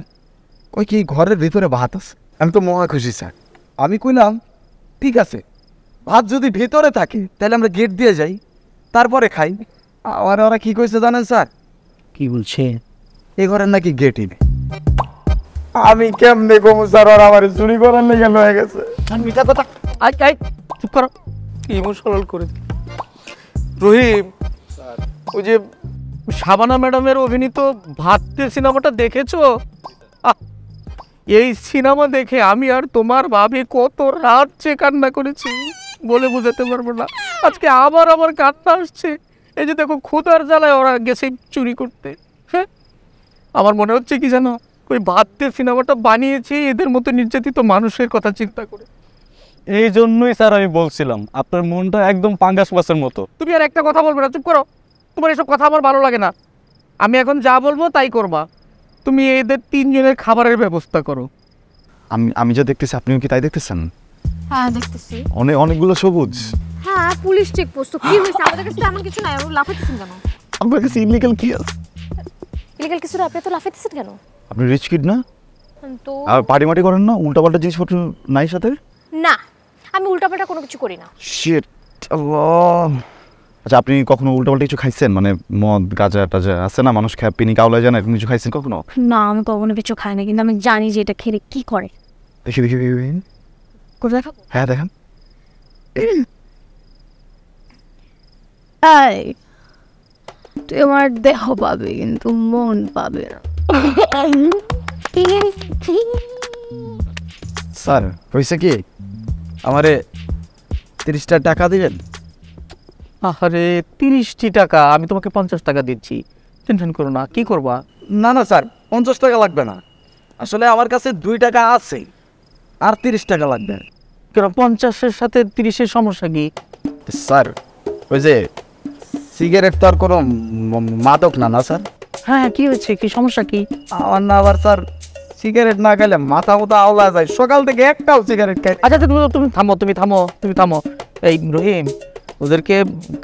ওই কি ঘরের ভিতরে ভাত আছে। আমি তো মহা খুশি স্যার। আমি কইলাম ঠিক আছে, ভাত যদি ভিতরে থাকে তাহলে আমরা গেট দিয়ে যাই, তারপরে খাই। আর ওরা কি কইছে জানেন স্যার? কি বলছে? এই ঘরের নাকি গেটই নেই। আমি কেমনে কমু স্যার, ওরা আমার চুরি করার লেগে হয়ে গেছে। মিথ্যা কথা। আই চুপ করো, ইমোশনাল করে দিই। রহিম, ওই যে শাবানা ম্যাডামের অভিনীত ভাতের সিনেমাটা দেখেছো? এই সিনেমা দেখে আমি আর তোমার ভাবি কত রাত যে কান্না করেছি, বলে বোঝাতে পারবো না। আজকে আবার আমার কান্না আসছে। এই যে দেখো, ক্ষুধার জ্বালায় ওরা গেছে চুরি করতে। হ্যাঁ, আমার মনে হচ্ছে কি জানো, ওই ভাতের সিনেমাটা বানিয়েছি এদের মতো নির্যাতিত মানুষের কথা চিন্তা করে। এই জন্যই স্যার আমি বলছিলাম আপনার মনটা একদম পাঙ্গাস মাছের মতো। তুমি আর একটা কথা বলবে না, চুপ করো। তোমার এসব কথা আমার ভালো লাগে না। আমি এখন যা বলবো তাই করবা। তুমি এদের 3 জনের খাবারের ব্যবস্থা করো। আমি যা দেখতেছি আপনিও কি তাই দেখতেছেন? হ্যাঁ দেখতেছি। অনেকগুলো সবুজ। হ্যাঁ পুলিশ চেকপোস্ট। কি হয়েছে? আমাদের কাছে এমন কিছু নাই। আমরা লাফাইতেছেন কেন? আপনার কাছে ইলিগাল কি আছে? ইলিগাল কিছু আপনি তো লাফাইতেছেন কেন? আপনি রিচ কিড না? তো আর পার্টি করেন না? উল্টাপাল্টা জিনিসপত্র নাই সাথে? না, আমি উল্টাপাল্টা কোনো কিছু করি না। শিট আল্লাহ। আচ্ছা আপনি কখনো উল্টাপাল্টা কিছু খাইছেন? মানে মদ গাঁজা টাজা আছে না, মানুষ খায় পিনি কাউলা যায় না, এরকম কিছু খাইছেন কখনো? না, আমি কখনো কিছু খাই না, কিন্তু আমি জানি যে এটা খেলে কি করে। দেখি করে দেখাবো? হ্যাঁ দেখান। এই তুই আমার দেহ পাবে কিন্তু মন পাবে না। স্যার হয়েছে কি, আমারে 30টা টাকা দিবেন? আরে 30টি টাকা? আমি তোমাকে 50 টাকা দিচ্ছি, টেনশন করো না। কি করবা? না না স্যার, 50 টাকা লাগবে না। আসলে আমার কাছে 2 টাকা আছে, আর 30 টাকা লাগবে। কেন 50-এর সাথে 30-এর সমস্যা কি? স্যার ওই যে সিগারেট তো আর কোনো মাদক না না স্যার? হ্যাঁ, কি হয়েছে? কি সমস্যা কি? আমার না আবার স্যার সিগারেট না খাইলে মাথা মতো আওলা যায়, সকাল থেকে একটাও সিগারেট খাই। আচ্ছা তুমি থামো। এই রহিম, ওদেরকে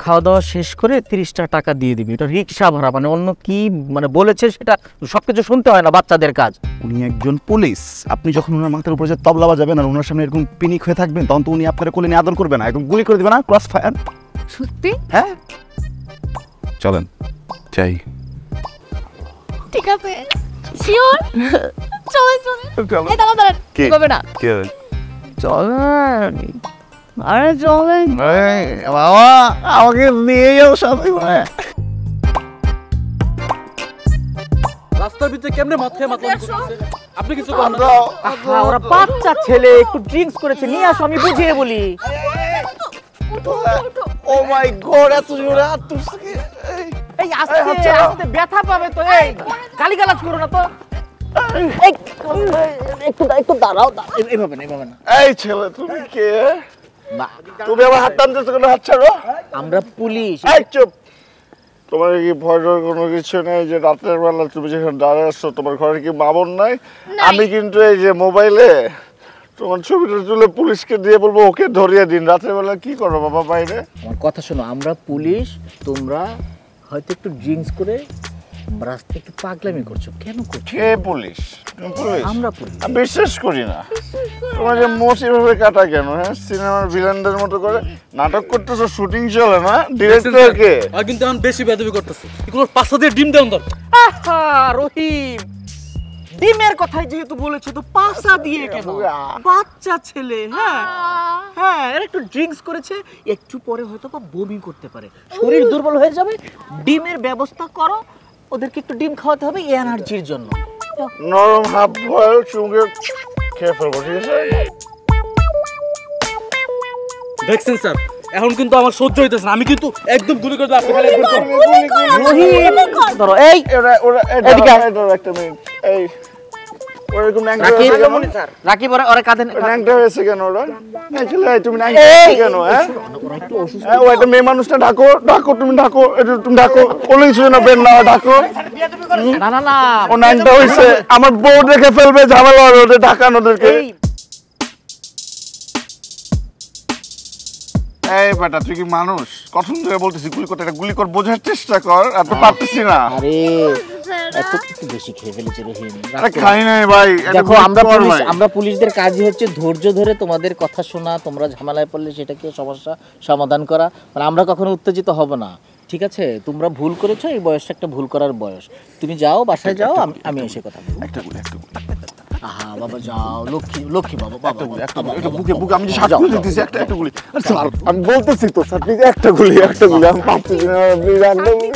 খাওয়া দাওয়া শেষ করে 30টা টাকা দিয়ে দিবি। এটা রিক্সা ভাড়া, মানে অন্য কি মানে বলেছে সেটা সবকিছু শুনতে হয় না, বাচ্চাদের কাজ। উনি একজন পুলিশ। আপনি যখন ওনার মাথার উপরে যে তবলা বাজাবেন আর ওনার সামনে এরকম পিনিক হয়ে থাকবেন, তখন তো উনি আপনার কোলে নিয়ে আদর করবে না, একদম গুলি করে দিবে না, ক্রস ফায়ার। সত্যি? হ্যাঁ চলেন চাই। ঠিক আছে, শিওর? চলেন। এই দাঁড়ান, কি? হবে না। কি হবে? চলেন। আরে চলেন। বাবা আমাকে নিয়ে যাও সাথে। রাস্তার ভিতরে কেমনে মাথায় আপনি কিছু ওরা বাচ্চা ছেলে, একটু ড্রিঙ্কস করেছে, নিয়ে আসো, আমি বুঝিয়ে বলি। ও মাই গড, এত জোরে হাত তুলছে। এই আস্তে আস্তে ব্যথা পাবে তো। এই গালিগালাজ করো না তো। একটু দাঁড়াও। এইভাবে না। এই ছেলে তুমি কে? তুমি আমার হাত টানতেছো কেন? হাত ছাড়ো। আমরা পুলিশ। এই চুপ। তোমার কি ভয় ডর কোনো কিছু নেই যে রাতের বেলা তুমি যেখানে দাঁড়িয়ে আসছো তোমার ঘরে কি মামন নাই? আমি কিন্তু এই যে মোবাইলে তোমার ছবিটা তুলে পুলিশকে দিয়ে বলবো ওকে ধরিয়ে দিন। রাতের বেলা কি করো বাবা বাইরে? আমার কথা শোনো, আমরা পুলিশ, তোমরা হয়তো একটু ড্রিঙ্কস করে রাস্তায় একটু পাগলামি করছো। কেন করছো? কে পুলিশ? তুমি পুলিশ? আমরা পুলিশ। আমি বিশ্বাস করি না। তোমার যে মোচ এভাবে কাটা কেন? হ্যাঁ, সিনেমার ভিলেনদের মতো করে নাটক করতেছো, শুটিং চলে না? ডিরেক্টর কে? আর কিন্তু এখন বেশি বেদবি করতেছে। এগুলো পাশা দিয়ে ডিম দেন দরকার। আহা রহিম, ডিমের কথাই যেহেতু বলেছো তো পাসা দিয়ে কেন? বাচ্চা ছেলে। হ্যাঁ এর একটু ড্রিঙ্কস করেছে, একটু পরে হয়তো বা বমি করতে পারে, শরীর দুর্বল হয়ে যাবে। ডিমের ব্যবস্থা করো, ওদেরকে একটু ডিম খাওয়াতে হবে এনার্জির জন্য। নরম হাফ বয়েল চুমকে খেয়ে ফেলবো, ঠিক আছে? দেখছেন স্যার, এখন কিন্তু আমার সহ্য হইতেছে না। আমি কিন্তু একদম গুলি করে আপনি খালি ধরো। এই এদিকে আয়। একটা মিনিট। এই ওরকম রাকিব ওরা কাঁধে ন্যাংটা হয়েছে কেন? ওরা তুমি ন্যাংটা হয়েছে কেন? হ্যাঁ ও একটা মেয়ে মানুষটা ঢাকো তুমি ঢাকো, এটা তুমি ঢাকো, কোনো কিছু না বের না ঢাকো। না ও ন্যাংটা হয়েছে, আমার বউ দেখে ফেলবে, ঝামেলা হবে ওদের, ঢাকান ওদেরকে। এই বেটা তুই কি মানুষ? কখন ধরে বলতেছি গুলি করতে, গুলি কর, বোঝার চেষ্টা কর। এত পারতেছি না। আরে এত একটু বেশি খেয়ে ফেলেছে রহিম। খাই নাই ভাই। দেখো আমরা পুলিশদের কাজই হচ্ছে ধৈর্য ধরে তোমাদের কথা শোনা, তোমরা ঝামেলায় পড়লে সেটাকে সমস্যা সমাধান করা। মানে আমরা কখনো উত্তেজিত হব না, ঠিক আছে? তোমরা ভুল করেছো, এই বয়সটা একটা ভুল করার বয়স। তুমি যাও, বাসায় যাও, আমি এসে কথা বলবো। একটা গুলি আহা বাবা যাও, লক্ষ্মী বাবা। এটা বুকে আমি যে শ্বাস ফেলে দিতেছি, একটা গুলি। স্যার আমি বলতেছি তো স্যার, প্লিজ একটা গুলি আমি পারতেছি না, প্লিজ একটা গুলি।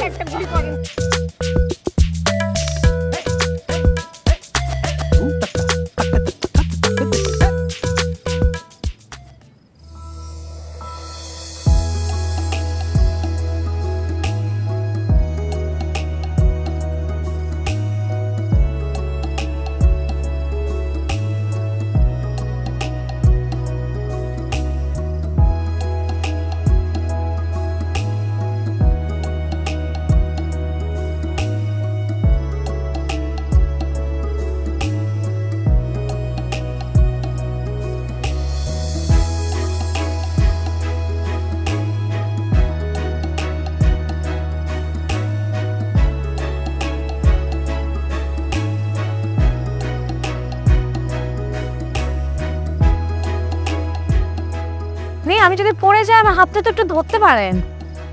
আমি যদি পড়ে যাই আমার হাতটা তো একটু ধরতে পারেন।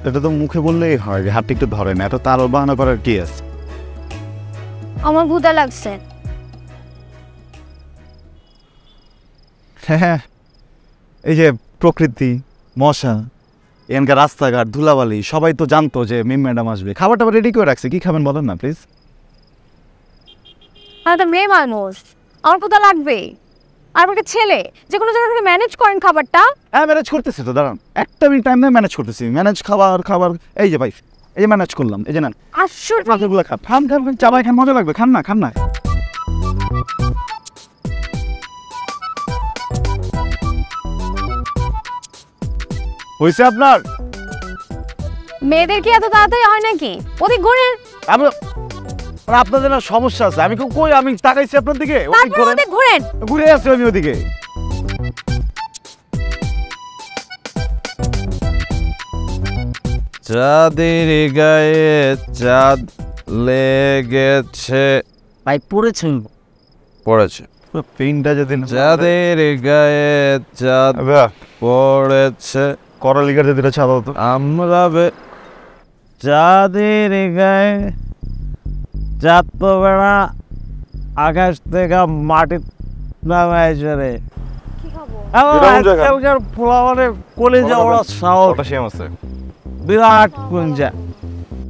এটা তো মুখে বললেই হয় যে হাতটা একটু ধরে না, এত তার বাহানা করার কি আছে? আমার ক্ষুধা লাগছে। হ্যাঁ, এই যে প্রকৃতি, মশা, এখানকার রাস্তাঘাট, ধুলাবালি, সবাই তো জানতো যে মিম ম্যাডাম আসবে। খাবার টাবার রেডি করে রাখছে, কি খাবেন বলেন না প্লিজ। আমি তো মেয়ে মানুষ, আমার ক্ষুধা লাগবে। আর আমাকে ছেলে, যে কোনো জায়গা থেকে ম্যানেজ করেন খাবারটা। হ্যাঁ ম্যানেজ করতেছি তো, দাঁড়ান একটা মিনিট টাইম দিয়ে ম্যানেজ করতেছি। ম্যানেজ খাবার এই যে ভাই, এই যে ম্যানেজ করলাম, এই যে নেন আশ্চর্য। পাখিগুলো খান চাবাই খান, মজা লাগবে, খান না। হয়েছে আপনার? মেয়েদের কি এত তাড়াতাড়ি হয় নাকি? ওদিক ঘুরেন। আপনাদের না সমস্যা আছে, আমি কই, আমি তাকাইছি আপনার দিকে, তারপর ওদিক ঘুরেন। ঘুরে আসছি আমি ওদিকে। চাঁদের গায়ে চাঁদ লেগেছে। ভাই পড়েছেন? পড়েছে। পেনটা যদি চাঁদের গায়ে চাঁদ পড়েছে, করলিগার যদি ছাড়াও তো। আমরা চাঁদের গায়ে চাঁদ তো বেড়া আকাশ থেকে মাটি নামাইছে রে। কি খাবো? আজকালকার পোলাওয়ারে কলেজে ওরা সাহস আছে। বিরাট পুঞ্জা,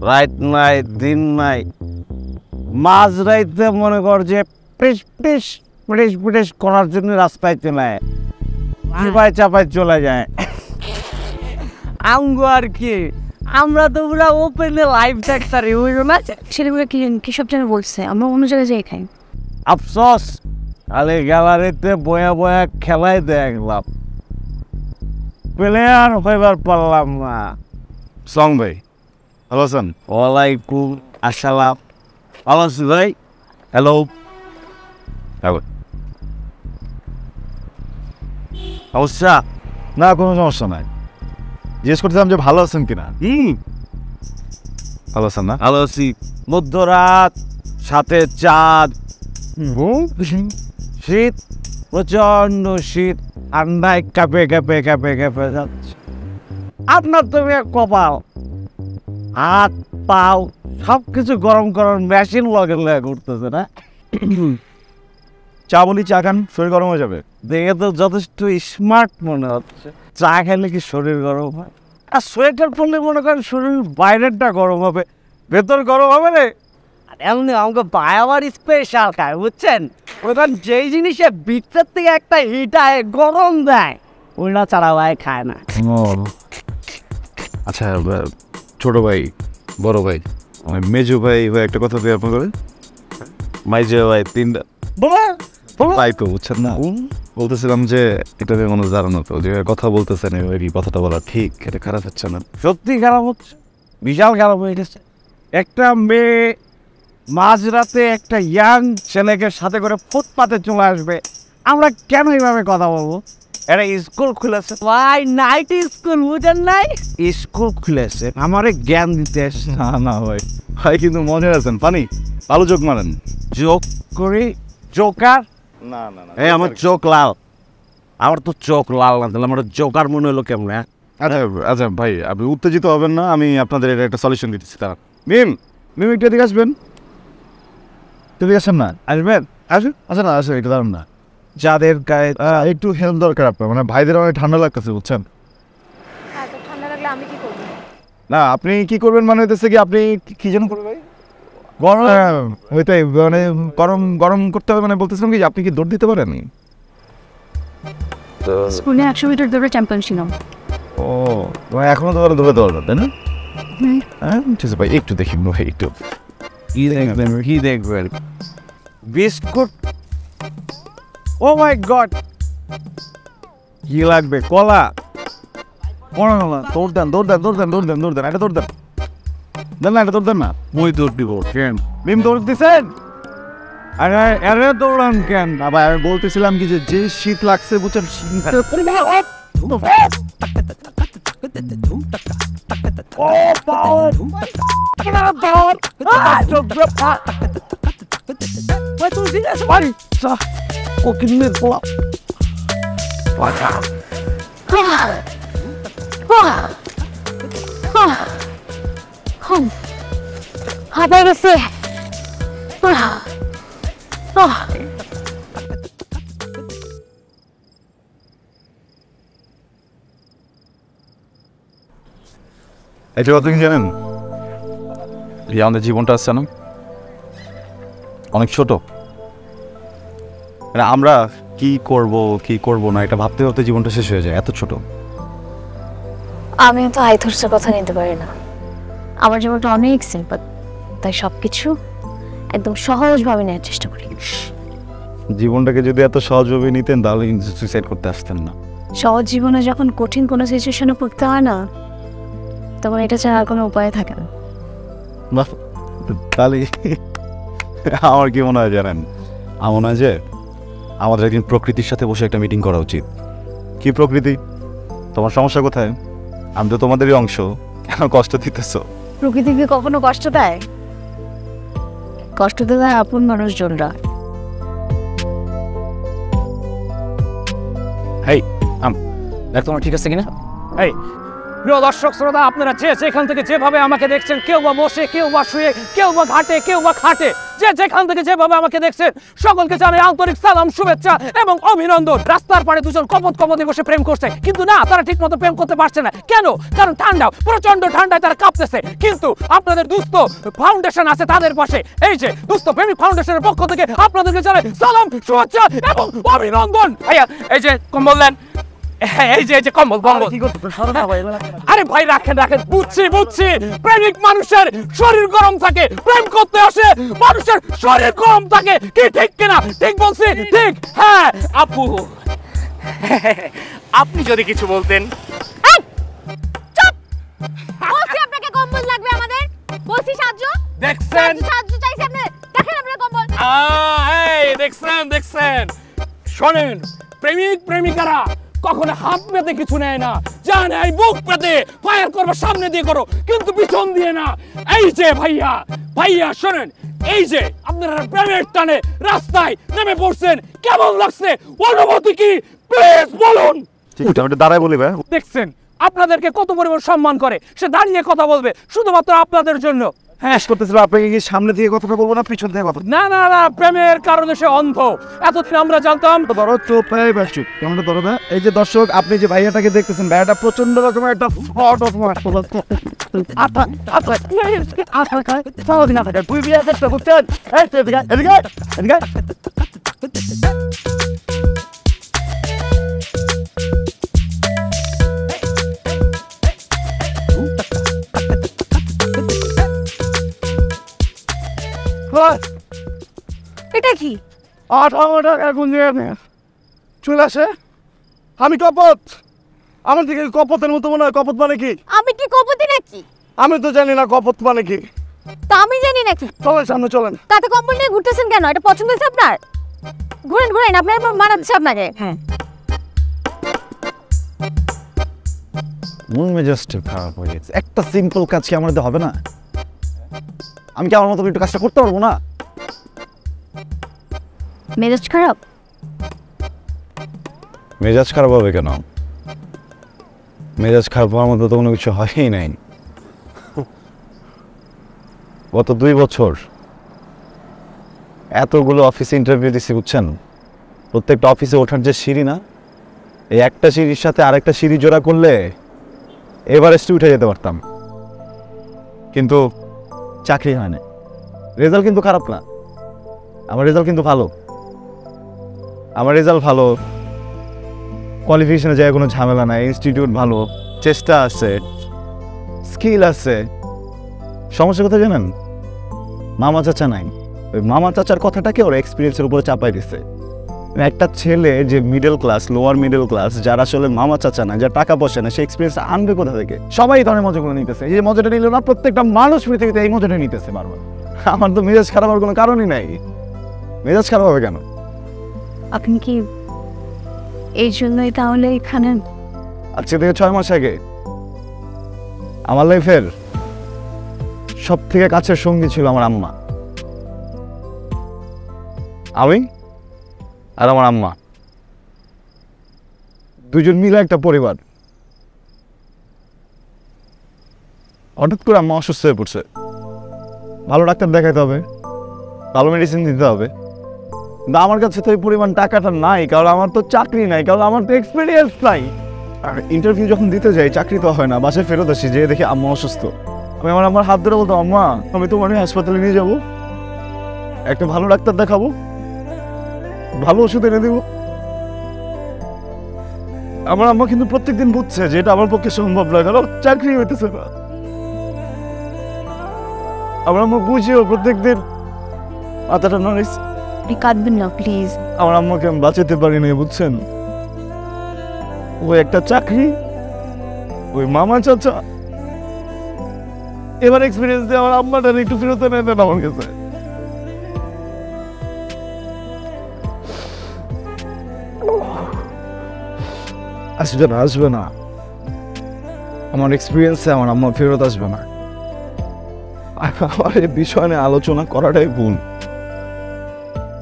রাত নাই দিন নাই, মাঝ রাইতে মনে কর যে পিটিস করার জন্য রাস্তায় চলে চাপাই চলে যায়। আঙ্গু আর কি, আমরা তো পুরা ওপেনে লাইভ দেখতারি বুঝলো না। ছেলেগুলো কি সব যেন বলছে, আমরা অন্য জায়গায় যাই খাই। আফসোস খালি গ্যালারিতে বয়া খেলাই দেখলাম, প্লেয়ার হইবার পারলাম না। সং ভাই ভালো আছেন? ওয়ালাইকুম আসসালাম। ভালো আছি ভাই। হ্যালো। সমস্যা? না কোনো সমস্যা নাই, জিজ্ঞেস করছিলাম যে ভালো আছেন কিনা। ভালো আছেন না? ভালো আছি। মধ্যরাত, সাথে চাঁদ, শীত, প্রচন্ড শীত, ঠান্ডায় কাঁপে যাচ্ছে। আপনার তো কপাল, হাত পাও সব কিছু গরম মেশিন লগে ঘুরতেছে না। চা বলি, চা খান, শরীর গরম হয়ে যাবে। দেখে তো যথেষ্ট স্মার্ট মনে হচ্ছে। চা খেলে কি শরীর গরম হয়? আর সোয়েটার পরলে মনে করেন শরীর বাইরেরটা গরম হবে, ভেতর গরম হবে রে। আর এমনি আমাকে ভাই আবার স্পেশাল খায় বুঝছেন, ওখান যেই জিনিসে ভিতর থেকে একটা হিটায় গরম দেয় ওইটা ছাড়া ভাই খায় না। আচ্ছা ছোট ভাই, বড় ভাই, মেজো ভাই একটা কথা দিয়ে আপনাদের মাইজে ভাই তিনটা তাই তো বুঝছেন না। বলতেছিলাম যে এটা কোনো জানো তো যে কথা বলতেছেন, এই কথাটা বলা ঠিক, এটা খারাপ হচ্ছে না? সত্যি খারাপ হচ্ছে, বিশাল খারাপ হয়ে গেছে। একটা মেয়ে মাঝরাতে একটা ইয়াং ছেলেকে সাথে করে ফুটপাতে চলে আসবে, আমরা কেন এইভাবে কথা বলবো? একটা স্কুল খুলেছে ভাই, নাইট স্কুল বুঝেন নাই, স্কুল খুলেছে আমারে জ্ঞান দিতে এসে। না ভাই, ভাই কিন্তু মনে আছেন, পানি ভালো যোগ মারেন। যোগ করি? জোকার? না এই আমার চোখ লাল, আমার তো চোখ লাল না, তাহলে আমার জোকার মনে হলো কেমন? আচ্ছা ভাই, আপনি উত্তেজিত হবেন না, আমি আপনাদের এটা একটা সলিউশন দিতেছি। তারা মিম একটু এদিকে আসবেন, এদিকে আসেন না, আসবেন, আসুন। আচ্ছা না আসুন, এটা দাঁড়ান না। যাদের গায়ে একটু হেল্প দরকার আপনার, মানে ভাইদের অনেক ঠান্ডা লাগতেছে বুঝছেন। ঠান্ডা লাগলে আমি কি করবো? না আপনি কি করবেন মানে হইতেছে কি, আপনি কি যেন করবেন ভাই? গরম ওইটাই, মানে গরম করতে হবে, মানে বলতেছিলাম কি আপনি কি দৌড় দিতে পারেন? স্কুলে 100 মিটার দৌড়ে চ্যাম্পিয়ন ছিলাম। ও এখনো তো দৌড়ে দৌড়ান তাই না? হ্যাঁ ঠিক আছে ভাই, একটু দেখি ভাই, একটু কি দেখবেন? বিস্কুট? ও মাই গড, কি লাগবে? কলা? দৌড় দেন, এটা দৌড় দেন না। মই দৌড় দিব কেন? মিম দৌড় দিচ্ছেন? আরে দৌড়ান কেন? না ভাই, আমি বলতেছিলাম কি যে শীত লাগছে বুঝছেন, হাঁপাই গেছে। এটা কথা কি জানেন, এই আমাদের জীবনটা আছে না অনেক ছোট, মানে আমরা কি করব না এটা ভাবতে ভাবতে জীবনটা শেষ হয়ে যায়, এত ছোট। আমি তো আইথর্সের কথা নিতে পারি না। আমার জীবনটা অনেক সিম্পল, তাই সবকিছু একদম সহজভাবে নেওয়ার চেষ্টা করি। জীবনটাকে যদি এত সহজভাবে নিতেন তাহলে কিন্তু সুইসাইড করতে আসতেন না। সহজ জীবনে যখন কঠিন কোনো সিচুয়েশনে পড়তে হয় না, তখন এটা ছাড়া আর কোনো উপায় থাকে না। বাহ, তাহলে আমার কি মনে হয় জানেন, আমার মনে হয় যে আমাদের একদিন প্রকৃতির সাথে বসে একটা মিটিং করা উচিত। কি প্রকৃতি, তোমার সমস্যা কোথায়? আমি তো তোমাদেরই অংশ, কেন কষ্ট দিতেছ? প্রকৃতিকে কখনো কষ্ট দেয়? কষ্ট দেয় আপন মানুষজনরা। হেই দেখ তোমার ঠিক আছে কিনা। এই প্রিয় দর্শক শ্রোতা, আপনারা যে যেখান থেকে যেভাবে আমাকে দেখছেন, কেউ বা বসে, কেউ বা শুয়ে, কেউ বা ঘাটে, কেউ বা খাটে, যে যেখান থেকে যেভাবে আমাকে দেখছেন, সকলকে জানাই আন্তরিক সালাম, শুভেচ্ছা এবং অভিনন্দন। রাস্তার পাড়ে দুজন কপদে বসে প্রেম করছে, কিন্তু না, তারা ঠিক মতো প্রেম করতে পারছে না। কেন? কারণ ঠান্ডা, প্রচন্ড ঠান্ডায় তারা কাঁপতেছে। কিন্তু আপনাদের দুস্থ ফাউন্ডেশন আছে তাদের পাশে। এই যে দুস্থ প্রেমিক ফাউন্ডেশনের পক্ষ থেকে আপনাদেরকে জানাই সালাম, শুভেচ্ছা এবং অভিনন্দন। ভাইয়া এই যে কম্বল দেন, এই যে কম্বল কম্বল। আরে ভাই রাখেন, বুঝছি প্রেমিক মানুষের শরীর গরম থাকে, প্রেম করতে আসে মানুষের শরীর গরম থাকে, কি ঠিক কিনা? ঠিক বলছি? ঠিক। হ্যাঁ আপু, আপনি যদি কিছু বলতেন। বলছি আপনাকে কম্বল লাগবে আমাদের, বলছি সাহায্য দেখছেন, সাহায্য চাইছি আপনি, দেখেন আপনার কম্বল। এই দেখছেন, শোনেন, প্রেমিক প্রেমিকারা কখনো হাত পেতে কিছু নেয় না, যা নেয় বুক পেতে। ফায়ার করবে সামনে দিয়ে করো, কিন্তু পিছন দিয়ে না। এই যে ভাইয়া শোনেন, এই যে আপনারা প্রেমের টানে রাস্তায় নেমে পড়ছেন, কেমন লাগছে? অনুভূতি কি প্লিজ বলুন। দাঁড়ায় বলি ভাই, দেখছেন আপনাদেরকে কত পরিমাণ সম্মান করে, সে দাঁড়িয়ে কথা বলবে শুধুমাত্র আপনাদের জন্য। হ্যাঁ করতেছিল, আপনাকে কি সামনে দিয়ে কথাটা বলবো না পিছন থেকে কথা? না, প্রেমের কারণে সে অন্ধ, এতদিন আমরা জানতাম। ধরো চোপ কেমন ধরো না? এই যে দর্শক, আপনি যে ভাইয়াটাকে দেখতেছেন, ভাইয়াটা প্রচন্ড রকমের একটা ফট অফ এটা কি? চলে আসে। আমি কপত, আমার দিকে কপতের মতো মনে হয়। কপত মানে কি? আমি কি কপতি নাকি? আমি তো জানি না কপত মানে কি। তা আমি জানি নাকি? চলেন সামনে চলেন। তাতে কম্বল নিয়ে ঘুরতেছেন কেন? এটা পছন্দ হয়েছে আপনার? ঘুরেন, আপনার মানাচ্ছে আপনাকে। হ্যাঁ, মন মেজাজটা খারাপ হয়ে গেছে। একটা সিম্পল কাজ কি আমাদের হবে না? আমি কি আমার মতো একটু কাজটা করতে পারবো না? মেজাজ খারাপ? মেজাজ খারাপ হবে কেন? মেজাজ খারাপ হওয়ার মতো তো কোনো কিছু হয়ই নাই। গত 2 বছর এতগুলো অফিসে ইন্টারভিউ দিচ্ছি, বুঝছেন? প্রত্যেকটা অফিসে ওঠার যে সিঁড়ি না, এই একটা সিঁড়ির সাথে আরেকটা সিঁড়ি জোড়া করলে এভারেস্টে উঠে যেতে পারতাম, কিন্তু চাকরি হয় না। রেজাল্ট কিন্তু খারাপ না, আমার রেজাল্ট কিন্তু ভালো। আমার রেজাল্ট ভালো, কোয়ালিফিকেশনে যায় কোনো ঝামেলা নাই, ইনস্টিটিউট ভালো, চেষ্টা আছে, স্কিল আছে। সমস্যা কথা জানেন? মামা চাচা নাই। ওই মামা চাচার কথাটাকে ওরা এক্সপিরিয়েন্সের উপরে চাপাই দিচ্ছে। একটা ছেলে যে middle class, lower middle class, যারা আসলে মামা চাচা না, যার টাকা পয়সা না, সে এক্সপিরিয়েন্স আনবে কোথা থেকে? সবাই এই ধরনের মজাগুলো নিতেছে। এই যে মজাটা নিল না, প্রত্যেকটা মানুষ পৃথিবীতে এই মজাটা নিতেছে বারবার। আমার তো মেজাজ খারাপ হওয়ার কোনো কারণই নাই। মেজাজ খারাপ হবে কেন? আপনি কি এই জন্যই তাহলে এখানে? আজকে থেকে 6 মাস আগে আমার লাইফের সব থেকে কাছের সঙ্গী ছিল আমার আম্মা। আমি আর আমার আম্মা দুজন মিলে একটা পরিবার। হঠাৎ করে আম্মা অসুস্থ হয়ে পড়ছে, ভালো ডাক্তার দেখাতে হবে, ভালো মেডিসিন দিতে হবে। কিন্তু আমার কাছে তো এই পরিমাণ টাকাটা নাই, কারণ আমার তো চাকরি নাই, কারণ আমার তো এক্সপিরিয়েন্স নাই। আর ইন্টারভিউ যখন দিতে যাই চাকরি তো হয় না, বাসায় ফেরত আসি, যেয়ে দেখি আম্মা অসুস্থ। আমি আমার হাত ধরে বলতাম, আম্মা আমি তোমার হাসপাতালে নিয়ে যাবো, একটা ভালো ডাক্তার দেখাবো, ভালো ওষুধ এনে দেবো। আমার আম্মা কিন্তু প্রত্যেকদিন বুঝছে যে এটা আমার পক্ষে সম্ভব নয়, কারণ চাকরি হইতেছে না। আমার আম্মা বুঝেও প্রত্যেকদিন মাথাটা নড়েছে। আপনি কাঁদবেন না প্লিজ। আমার আম্মাকে আমি বাঁচাতে পারি না, বুঝছেন? ওই একটা চাকরি, ওই মামা চাচা, এবার এক্সপিরিয়েন্স দিয়ে আমার আম্মাটা একটু ফেরত এনে দেন আমার কাছে। আসবে না আমার এক্সপিরিয়েন্সে আমার আম্মা ফেরত আসবে না। আমার এই বিষয় নিয়ে আলোচনা করাটাই ভুল।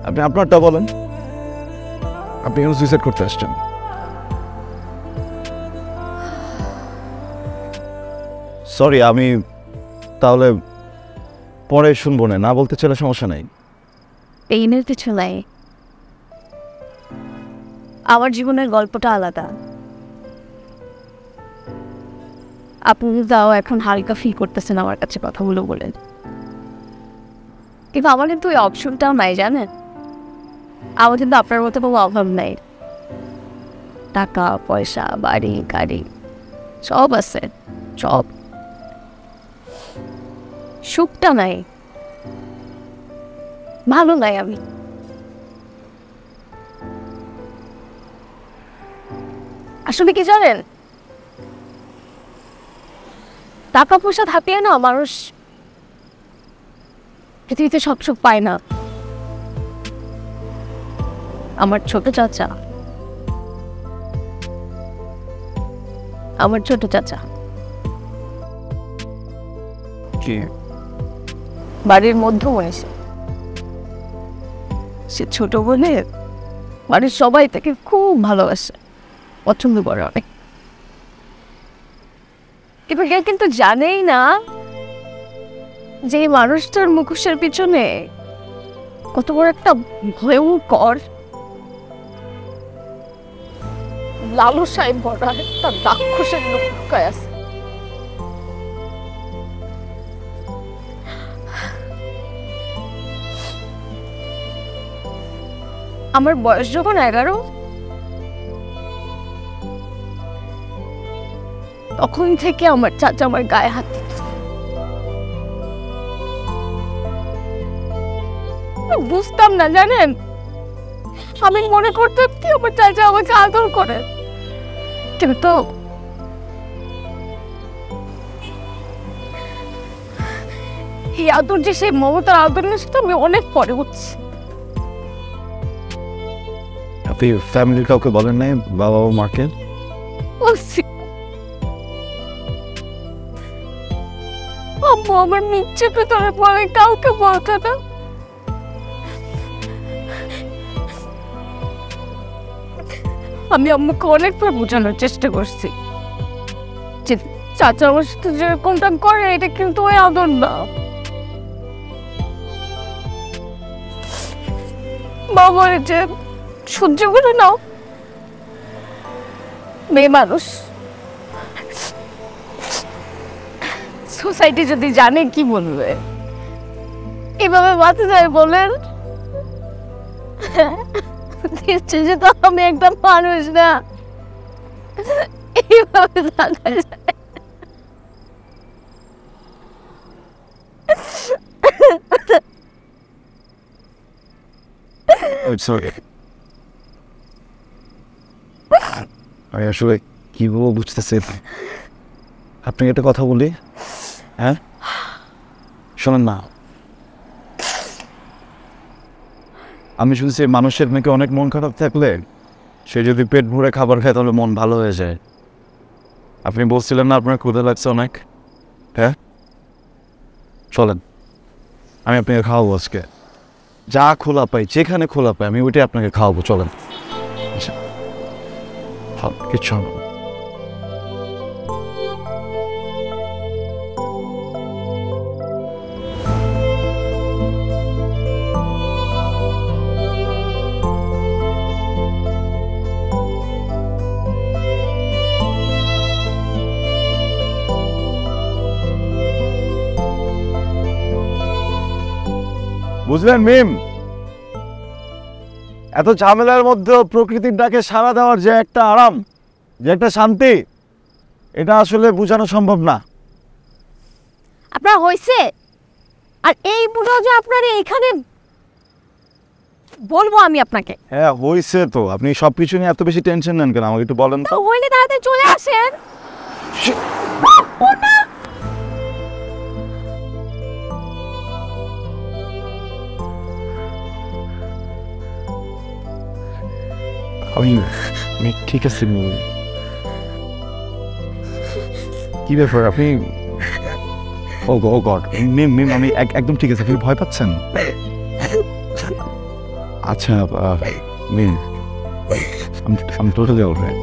আপনি আপনারটা বলেন, আপনি কেন সুইসাইড করতে আসছেন? সরি, আমি তাহলে পরে শুনবো না বলতে চাইলে সমস্যা নাই। পেইনের কিছু নাই, আমার জীবনের গল্পটা আলাদা। আপনি যাও এখন হালকা ফিল করতেছেন আমার কাছে কথাগুলো বলেন, কিন্তু আমার কিন্তু ওই অপশনটাও নাই জানেন। আমার কিন্তু আপনার মতো কোনো অভাব নাই, টাকা পয়সা বাড়ি গাড়ি সব আছে, সব। সুখটা নাই, ভালো নাই আমি। আসলে কি জানেন, টাকা পয়সা থাকিয়ে না মানুষ পৃথিবীতে সব সুখ পায় না। আমার ছোট চাচা, কি বাড়ির মধ্যমণি, সে ছোট বলে বাড়ির সবাই তাকে খুব ভালোবাসে, পছন্দ করে অনেক। কিন্তু জানেই না যে এই মানুষটার মুখোশের পিছনে কত বড় একটা ভয়ঙ্কর লালসায় ভরা একটা রাক্ষসের লোক লুকায় আছে। আমার বয়স যখন 11, তখন থেকে আমার চাচা আমার গায়ে হাত দিত। বুঝতাম না জানেন, আমি মনে করতাম কি আমার চাচা আমাকে আদর করে, কিন্তু এই আদর যে সেই মমতার আদর না, সেটা আমি অনেক পরে বুঝছি। আপনি ফ্যামিলির কাউকে বলেন নাই, বাবা ও মাকে? বলছি আম্মু আমার নিচে ভেতরে বলে কাউকে বলতে না। আমি আম্মুকে অনেকবার বোঝানোর চেষ্টা করছি যে চাচা আমার সাথে যেরকমটা করে এটা কিন্তু ওই আদর না। মা বলে যে সহ্য করে নাও, মেয়ে মানুষ, সোসাইটি যদি জানে কি বলবে। এভাবে মাথা যায় বলেন, যে তো আমি একটা মানুষ না, এইভাবে থাকা যায়। আমি আসলে কি বলবো বুঝতেছি। আপনাকে একটা কথা বলি, হ্যাঁ শোনেন না, আমি শুনছি মানুষের নাকি অনেক মন খারাপ থাকলে সে যদি পেট ভরে খাবার খায় তাহলে মন ভালো হয়ে যায়। আপনি বলছিলেন না আপনার ক্ষুধা লাগছে অনেক, হ্যাঁ চলেন আমি আপনাকে খাওয়াবো আজকে, যা খোলা পাই যেখানে খোলা পাই আমি ওইটাই আপনাকে খাওয়াবো, চলেন। আচ্ছা কিচ্ছু হবে না। বুঝলেন মিম? এত ঝামেলার মধ্যেও প্রকৃতির ডাকে সাড়া দেওয়ার যে একটা আরাম, যে একটা শান্তি, এটা আসলে বোঝানো সম্ভব না। আপনার হয়েছে, আর এই বুড়ো যে আপনার এইখানে বলবো আমি আপনাকে। হ্যাঁ হয়েছে তো, আপনি সব কিছু নিয়ে এত বেশি টেনশন নেন কেন? আমাকে একটু বলেন তো। তো হইলে তাড়াতাড়ি চলে আসেন। আমি ঠিক আছে। কি ব্যাপার আপনি? ও গড, মিম মিম আমি একদম ঠিক আছে। আপনি ভয় পাচ্ছেন? আচ্ছা মিম, I'm totally alright.